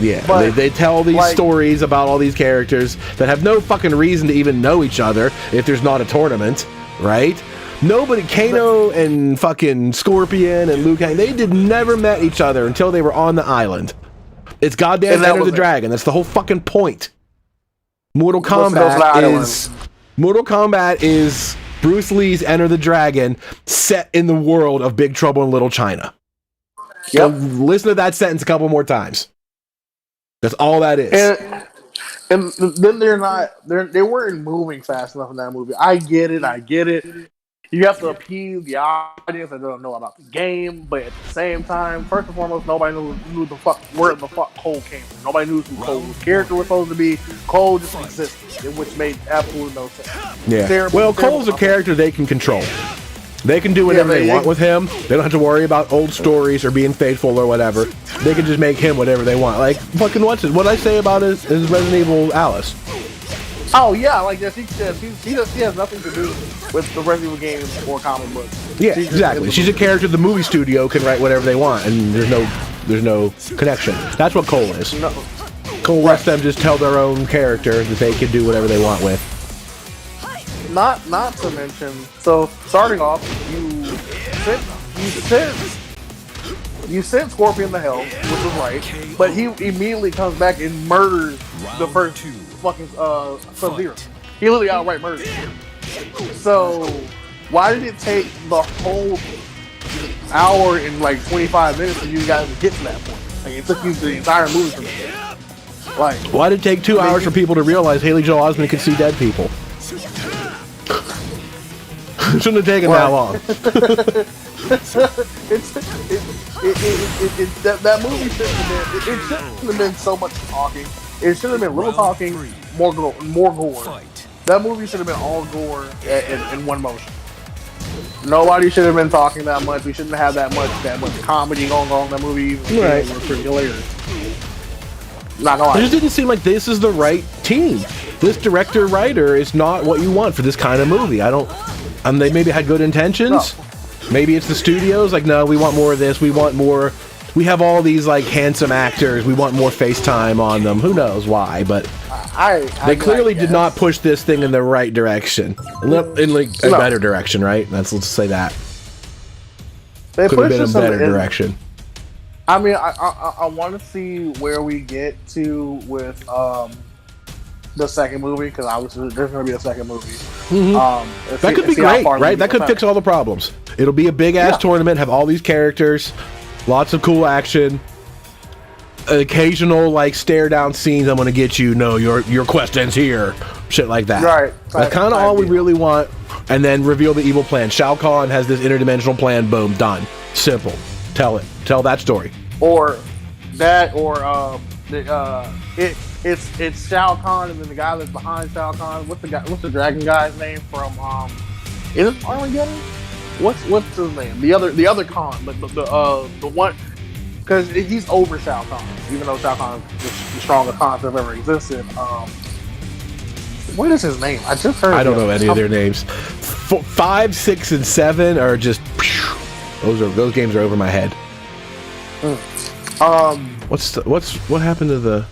Yeah, But, they tell these like- stories about all these characters that have no fucking reason to even know each other if there's not a tournament, right? Nobody, Kano and fucking Scorpion and Liu Kang, they never met each other until they were on the island. It's goddamn And that Enter the was it. Dragon. That's the whole fucking point. Mortal Let's go to the Kombat is Bruce Lee's Enter the Dragon set in the world of Big Trouble in Little China. So Yep. listen to that sentence a couple more times. That's all that is. And then they weren't moving fast enough in that movie. I get it. You have to appease the audience that don't know about the game, but at the same time, first and foremost, nobody knew where the fuck Cole came from. Nobody knew who Cole's character was supposed to be. Cole just existed, which made absolutely no sense. Yeah. Terrible, Cole's a character they can control. They can do whatever they want with him. They don't have to worry about old stories or being faithful or whatever. They can just make him whatever they want. Like, fucking what's it? What I say about is Resident Evil Alice. Oh yeah, like that. She has nothing to do with the Resident Evil games or comic books. Yeah, exactly. She's a character the movie studio can write whatever they want, and there's no connection. That's what Cole is. No, Cole lets them just tell their own character that they can do whatever they want with. not to mention. So starting off, you sent Scorpion to hell, which was right, but he immediately comes back and murders the first fucking Sub-Zero. He literally outright murders him. So why did it take the whole hour and like 25 minutes for you guys to get to that point? Like it took you the entire movie for me. Like Why did it take 2 hours for people to realize Haley Joel Osment could see dead people? Shouldn't have taken that long. That movie shouldn't have been. It shouldn't have been so much talking. It should have been little talking, more gore. That movie should have been all gore in one motion. Nobody should have been talking that much. We shouldn't have that much comedy going on in that movie. Right. It was pretty hilarious. Not gonna It lie. just didn't seem like this is the right team. This director-writer is not what you want for this kind of movie. They maybe had good intentions. No. Maybe it's the studios. Like, no, we want more of this. We want more. We have all these like handsome actors. We want more FaceTime on them. Who knows why? But they clearly did not push this thing in the right direction. In like a better direction, right? Let's say that. They Could have pushed been a us better in- direction. I mean, I want to see where we get to with the second movie, because obviously there's going to be a second movie. That could be great, right? That could fix all the problems. It'll be a big ass tournament, have all these characters, lots of cool action, occasional like stare down scenes. I'm going to get you. No, your quest ends here. Shit like that. Right. That's kind of all we really want. And then reveal the evil plan. Shao Kahn has this interdimensional plan. Boom, done. Simple. Tell it. Tell that story. Or that, or it's Shao Kahn, and then the guy that's behind Shao Kahn. What's the dragon guy's name from? Is it Armageddon? What's his name? The other Kahn, the one, because he's over Shao Kahn, even though Shao Kahn is the strongest Kahn that ever existed. What is his name? I just heard. I don't know any of their names. 5, 6, and 7 are just. Those games are over my head. What happened to the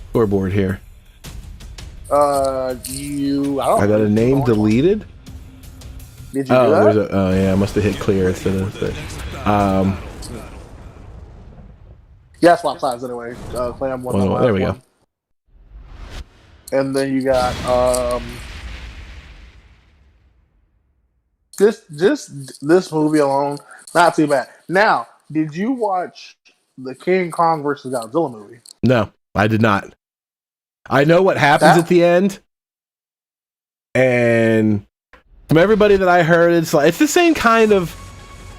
scoreboard here? I got a name deleted. Did you do that? I must have hit clear instead of that. Yeah, swap sides anyway. Play on one. There we go. And then you got this movie alone, not too bad. Now, did you watch the King Kong versus Godzilla movie? No, I did not. I know what happens at the end, and from everybody that I heard, it's the same kind of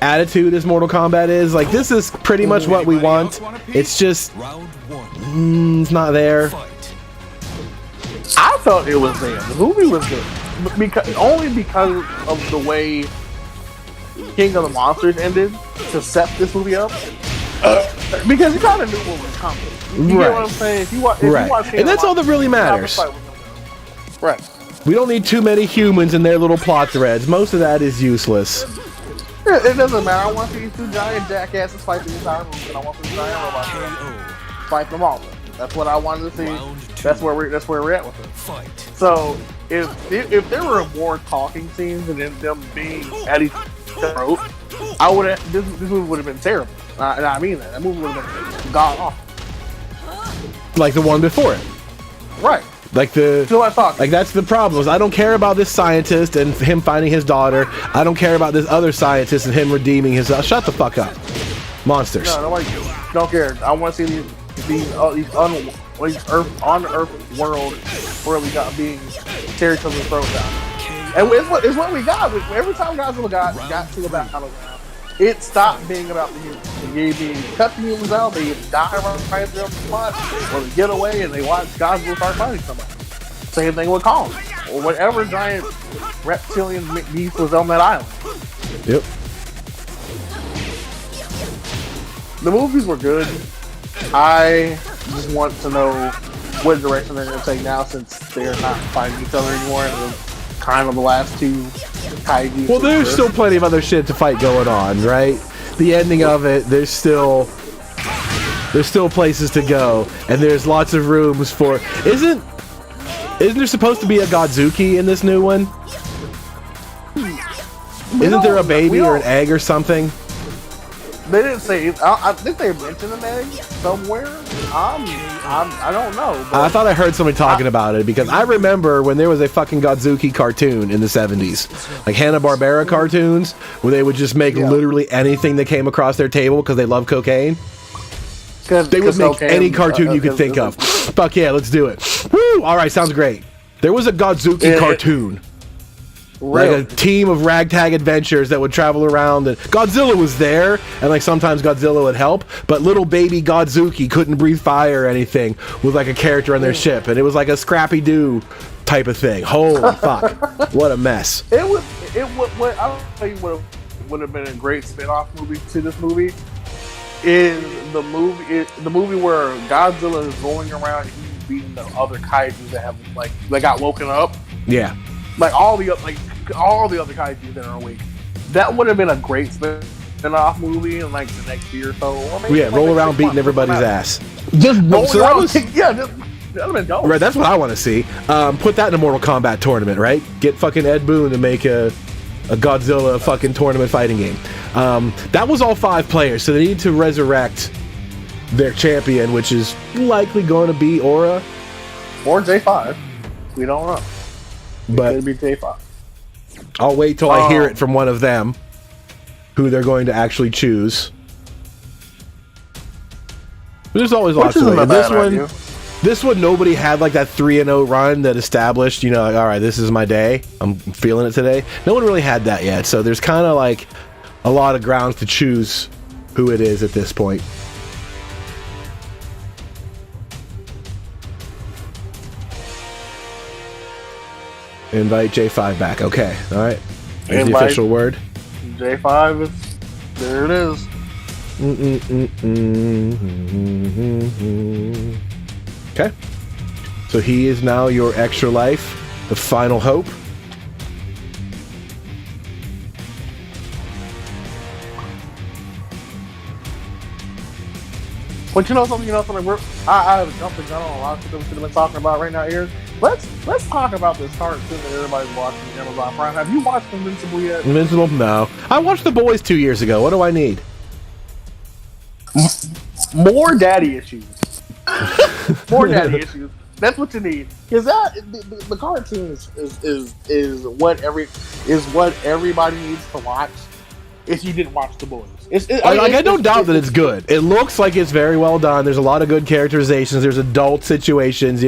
attitude as Mortal Kombat is. Like, this is pretty much what we want. It's just it's not there. I felt it was there. The movie was good, only because of the way King of the Monsters ended to set this movie up. Because you kind of knew what was coming. You get what I'm saying? If you watch, and that's all that really matters. Right. We don't need too many humans and their little plot threads. Most of that is useless. It doesn't matter. I want to see these two giant jackasses fight the entire movie, and I want these giant robots fight them all. That's what I wanted to see. That's where we're at with it. Fight. So if there were more talking scenes and then them being at each other's throat, I would have this movie would have been terrible. And I mean that movie would have been god awful. Like the one before it. Right. Like that's the problem. Is I don't care about this scientist and him finding his daughter. I don't care about this other scientist and him redeeming his. Shut the fuck up, monsters. No, nobody don't care. I want to see these on Earth world we got being tear each other's throats out. And it's what we got. Every time Godzilla got to the battleground, it stopped being about the humans. They either cut the humans out, they either die right there on the spot, or they get away and they watch Godzilla start fighting somebody. Same thing with Kong, or whatever giant reptilian beast was on that island. Yep. The movies were good. I just want to know what direction they're going to take now, since they're not fighting each other anymore. And kind of the last two kaiju. Well, there's still plenty of other shit to fight going on, right? The ending of it, there's still places to go, and there's lots of rooms for. Isn't there supposed to be a Godzuki in this new one? Isn't there a baby or an egg or something? They didn't say. I think they mentioned an egg somewhere. I don't know. I thought I heard somebody talking about it, because I remember when there was a fucking Godzuki cartoon in the 70s, like Hanna-Barbera cartoons, where they would just make literally anything that came across their table because they love cocaine. They would make any cartoon you could think of. Fuck yeah, let's do it. Woo! All right, sounds great. There was a Godzuki cartoon. Really? Like a team of ragtag adventurers that would travel around, and Godzilla was there, and like sometimes Godzilla would help, but little baby Godzuki couldn't breathe fire or anything with like a character on their ship, and it was like a Scrappy-Doo type of thing. Holy fuck. What a mess. I'll tell you what would have been a great spin-off movie to this movie is the movie where Godzilla is going around and he's beating the other kaiju that have they got woken up. Yeah. Like all the other kaiju that are awake. That would have been a great spin-off movie in like the next year or so. Or maybe roll around beating everybody's ass. Just roll around. That would have been dope. Right, that's what I want to see. Put that in a Mortal Kombat tournament, right? Get fucking Ed Boon to make a Godzilla fucking tournament fighting game. That was all 5 players, so they need to resurrect their champion, which is likely going to be Aura or J5. We don't know. But it'll be J5. I'll wait till I hear it from one of them, who they're going to actually choose. But there's always lots of ways. This one, nobody had like that 3-0 run that established, all right, this is my day. I'm feeling it today. No one really had that yet, so there's kind of like a lot of grounds to choose who it is at this point. Invite J5 back. Okay. All right. There's the official word. J5 is there. It is. Okay. So he is now your extra life, the final hope. But you know something. I have jumped the gun on a lot of stuff we should have been talking about right now here. Let's talk about this cartoon that everybody's watching on Amazon Prime. Have you watched Invincible yet? Invincible? No. I watched The Boys 2 years ago. What do I need? More daddy issues. More daddy issues. That's what you need. Because the cartoon is what everybody needs to watch if you didn't watch The Boys. I don't doubt that it's good. It looks like it's very well done. There's a lot of good characterizations. There's adult situations,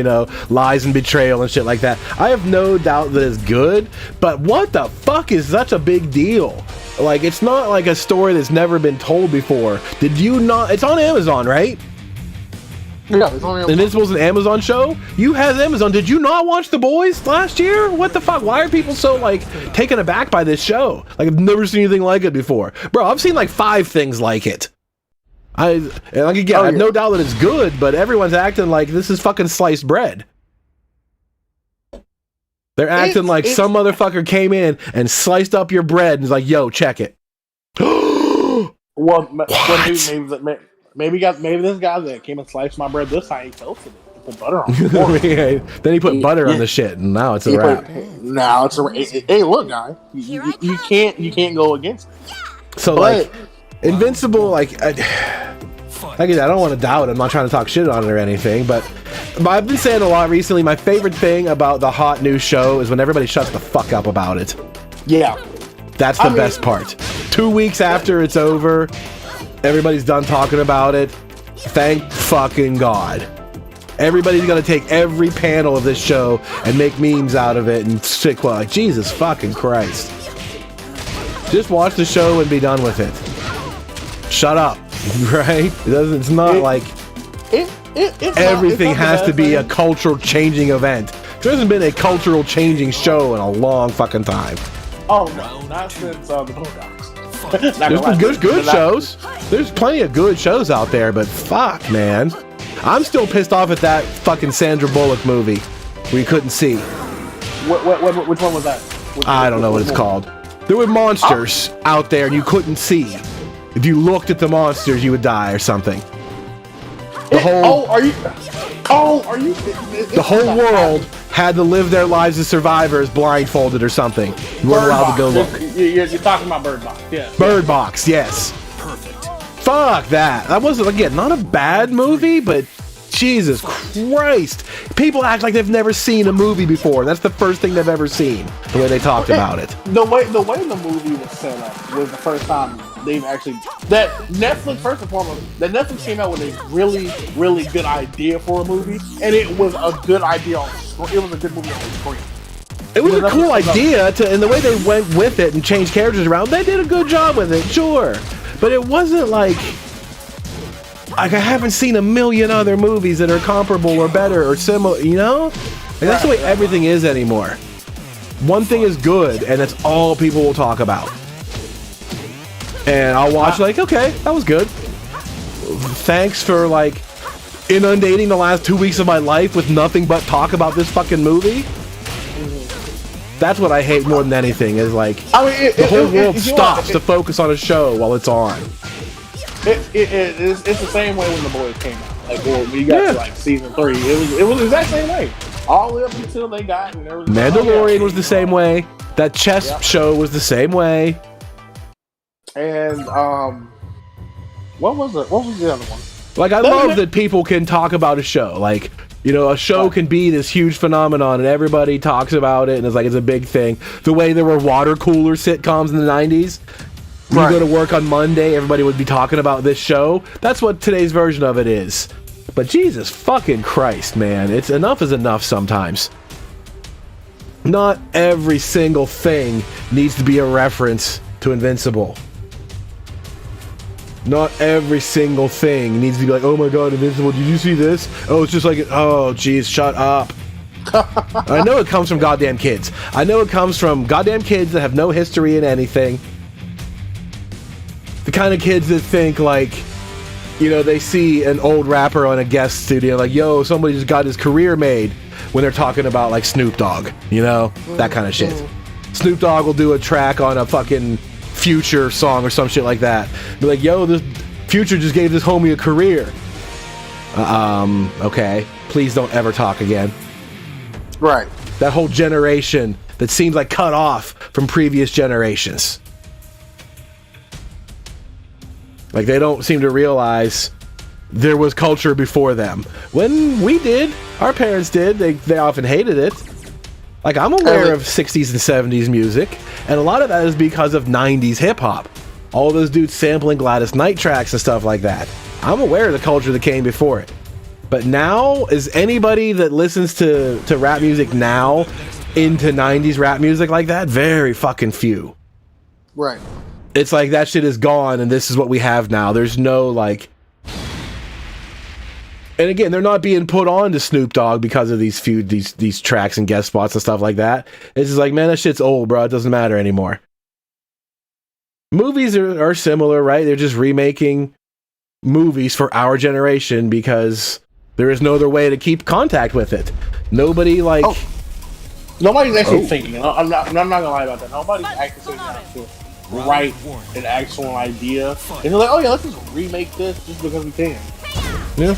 lies and betrayal and shit like that. I have no doubt that it's good, but what the fuck is such a big deal? Like, it's not like a story that's never been told before. Did you not? It's on Amazon, right? Yeah, it's on Amazon. Invincible's an Amazon show? You have Amazon. Did you not watch The Boys last year? What the fuck? Why are people so, like, taken aback by this show? Like, I've never seen anything like it before. Bro, I've seen, like, 5 things like it. I have no doubt that it's good, but everyone's acting like this is fucking sliced bread. They're acting like some motherfucker came in and sliced up your bread and is like, yo, check it. Well, maybe this guy that came and sliced my bread this time, he toasted it. Put butter on it. Then he put butter on the shit, and now it's a wrap. Now it's a wrap. Hey, look, guy, you can't go against it. So, like, Invincible, like I don't want to doubt it. I'm not trying to talk shit on it or anything, but I've been saying a lot recently, my favorite thing about the hot new show is when everybody shuts the fuck up about it. Yeah. That's the best part. 2 weeks after it's over, everybody's done talking about it. Thank fucking God. Everybody's gonna take every panel of this show and make memes out of it and stick like, Jesus fucking Christ. Just watch the show and be done with it. Shut up, right? It's not like everything has to be a cultural changing event. There hasn't been a cultural changing show in a long fucking time. Oh no, not since the Boondocks. There's good shows. There's plenty of good shows out there, but fuck, man. I'm still pissed off at that fucking Sandra Bullock movie we couldn't see. Which one was that? I don't know what it's called. There were monsters out there and you couldn't see. If you looked at the monsters, you would die or something. The whole world had to live their lives as survivors blindfolded or something. You weren't allowed to go look. You're talking about Bird Box, yeah. Bird Box, yes. Perfect. Fuck that. That wasn't, again, not a bad movie, but Jesus Christ. People act like they've never seen a movie before. That's the first thing they've ever seen, the way they talked about it. The way the movie was set up was the first time they've actually... That Netflix, first and foremost, that Netflix came out with a really, really good idea for a movie, and it was a good idea on screen. It was a good movie on the screen. It was a cool idea, and the way they went with it and changed characters around, they did a good job with it, sure. But it wasn't like I haven't seen a million other movies that are comparable or better or similar, you know? Like, that's the way everything is anymore. One thing is good, and that's all people will talk about. And I'll watch like, okay, that was good. Thanks for, like, inundating the last 2 weeks of my life with nothing but talk about this fucking movie. That's what I hate more than anything, is like, the whole world stops to focus on a show while it's on. It's the same way when The Boys came out. Like, when we got to, like, season 3. It was the exact same way. All the way up until they got... And there was Mandalorian was the same way. That chess show was the same way. And, what was the other one? Like, I love that people can talk about a show. Like, you know, a show can be this huge phenomenon and everybody talks about it and it's like it's a big thing. The way there were water cooler sitcoms in the 90s. You go to work on Monday, everybody would be talking about this show. That's what today's version of it is. But Jesus fucking Christ, man. It's enough is enough sometimes. Not every single thing needs to be a reference to Invincible. Not every single thing needs to be like, oh my god, Invincible, did you see this? Oh, it's just like, oh, geez, shut up. I know it comes from goddamn kids. I know it comes from goddamn kids that have no history in anything. The kind of kids that think, like, you know, they see an old rapper on a guest studio, like, yo, somebody just got his career made, when they're talking about, like, Snoop Dogg, you know? That kind of shit. Snoop Dogg will do a track on a fucking Future song or some shit like that. Be like, yo, this Future just gave this homie a career. Okay. Please don't ever talk again. Right. That whole generation that seems like cut off from previous generations. Like, they don't seem to realize there was culture before them. When we did, our parents did, they often hated it. Like, I'm aware of 60s and 70s music, and a lot of that is because of 90s hip-hop. All those dudes sampling Gladys Knight tracks and stuff like that. I'm aware of the culture that came before it. But now, is anybody that listens to rap music now into 90s rap music like that? Very fucking few. Right. It's like that shit is gone, and this is what we have now. There's no, like... And again, they're not being put on to Snoop Dogg because of these tracks and guest spots and stuff like that. It's just like, man, that shit's old, bro. It doesn't matter anymore. Movies are similar, right? They're just remaking movies for our generation because there is no other way to keep contact with it. Nobody like... Nobody's actually thinking. I'm not gonna lie about that. Nobody's actually sitting down to write an actual idea. And they're like, oh yeah, let's just remake this just because we can. Yeah.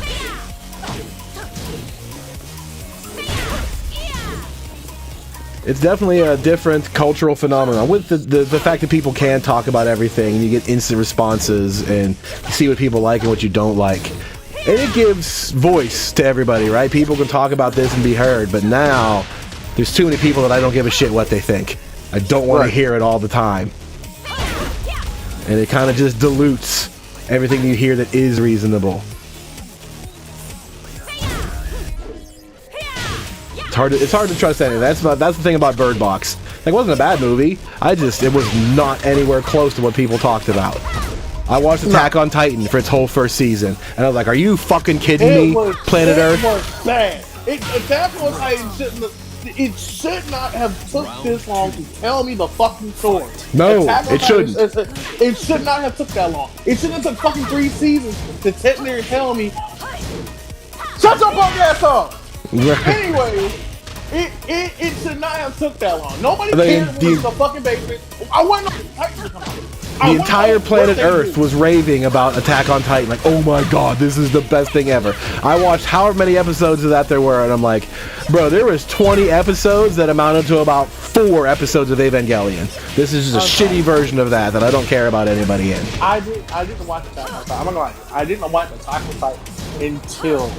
It's definitely a different cultural phenomenon with the fact that people can talk about everything and you get instant responses and see what people like and what you don't like. And it gives voice to everybody, right? People can talk about this and be heard, but now there's too many people that I don't give a shit what they think. I don't want to hear it all the time. And it kind of just dilutes everything you hear that is reasonable. It's hard to trust anything. That's the thing about Bird Box. Like, it wasn't a bad movie. It was not anywhere close to what people talked about. I watched Attack on Titan for its whole first season, and I was like, "Are you fucking kidding me?" Planet Earth. It was bad. Attack on Titan should not have took this long to tell me the fucking story. No, it shouldn't. It should not have took that long. It shouldn't have took fucking 3 seasons to sit there and tell me. Shut your punk ass up. Anyway, it should not have took that long. Nobody cared who was in the fucking basement. I want no Titan to come out. The entire planet Earth was raving about Attack on Titan. Like, oh my god, this is the best thing ever. I watched however many episodes of that there were, and I'm like, bro, there was 20 episodes that amounted to about 4 episodes of Evangelion. This is just a shitty version of that I don't care about anybody in. I didn't watch Attack on Titan. I'm not gonna lie. I didn't watch Attack on Titan until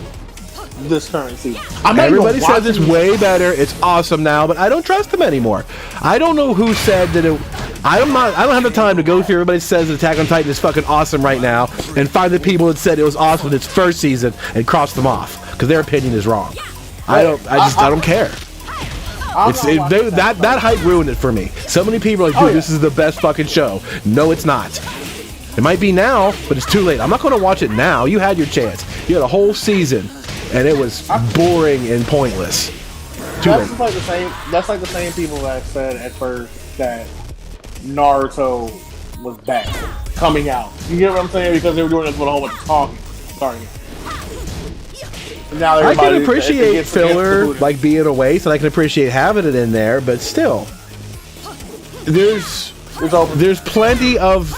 this current season. Everybody says it's way better. It's awesome now, but I don't trust them anymore. I don't know who said that it. I don't have the time to go through everybody says Attack on Titan is fucking awesome right now and find the people that said it was awesome in its first season and cross them off because their opinion is wrong. I don't care. That hype ruined it for me. So many people are like, dude, this is the best fucking show. No, it's not. It might be now, but it's too late. I'm not going to watch it now. You had your chance. You had a whole season, and it was boring and pointless. That's like the same people that said at first that Naruto was bad coming out. You get what I'm saying? Because they were doing this with a whole bunch of talking. Sorry. Now I can appreciate filler like being a waste, and I can appreciate having it in there, but still, there's plenty of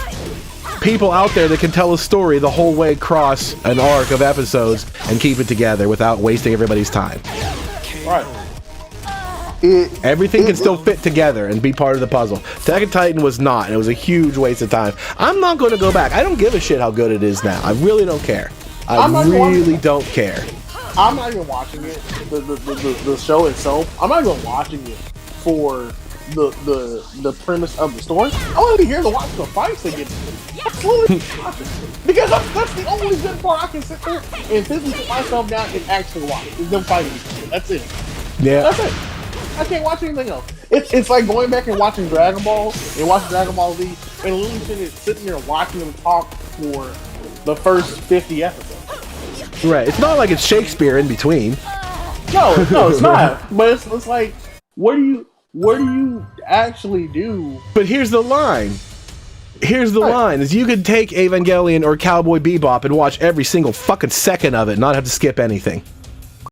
people out there that can tell a story the whole way across an arc of episodes and keep it together without wasting everybody's time. Right. Everything can still fit together and be part of the puzzle. Attack on Titan was not, and it was a huge waste of time. I'm not going to go back. I don't give a shit how good it is now. I really don't care. I really don't care. I'm not even watching it, the show itself. I'm not even watching it for the premise of the story. I want to be here to watch the fights they get into. Absolutely. Because that's the only good part I can sit there and physically put myself down and actually watch. Is them fighting each other. That's it. Yeah. That's it. I can't watch anything else. It's like going back and watching Dragon Ball and watching Dragon Ball Z and literally sitting there watching them talk for the first 50 episodes. Right. It's not like it's Shakespeare in between. No, it's not. But it's like, what do you actually do? But here's the line. Here's the line: is you could take Evangelion or Cowboy Bebop and watch every single fucking second of it, and not have to skip anything.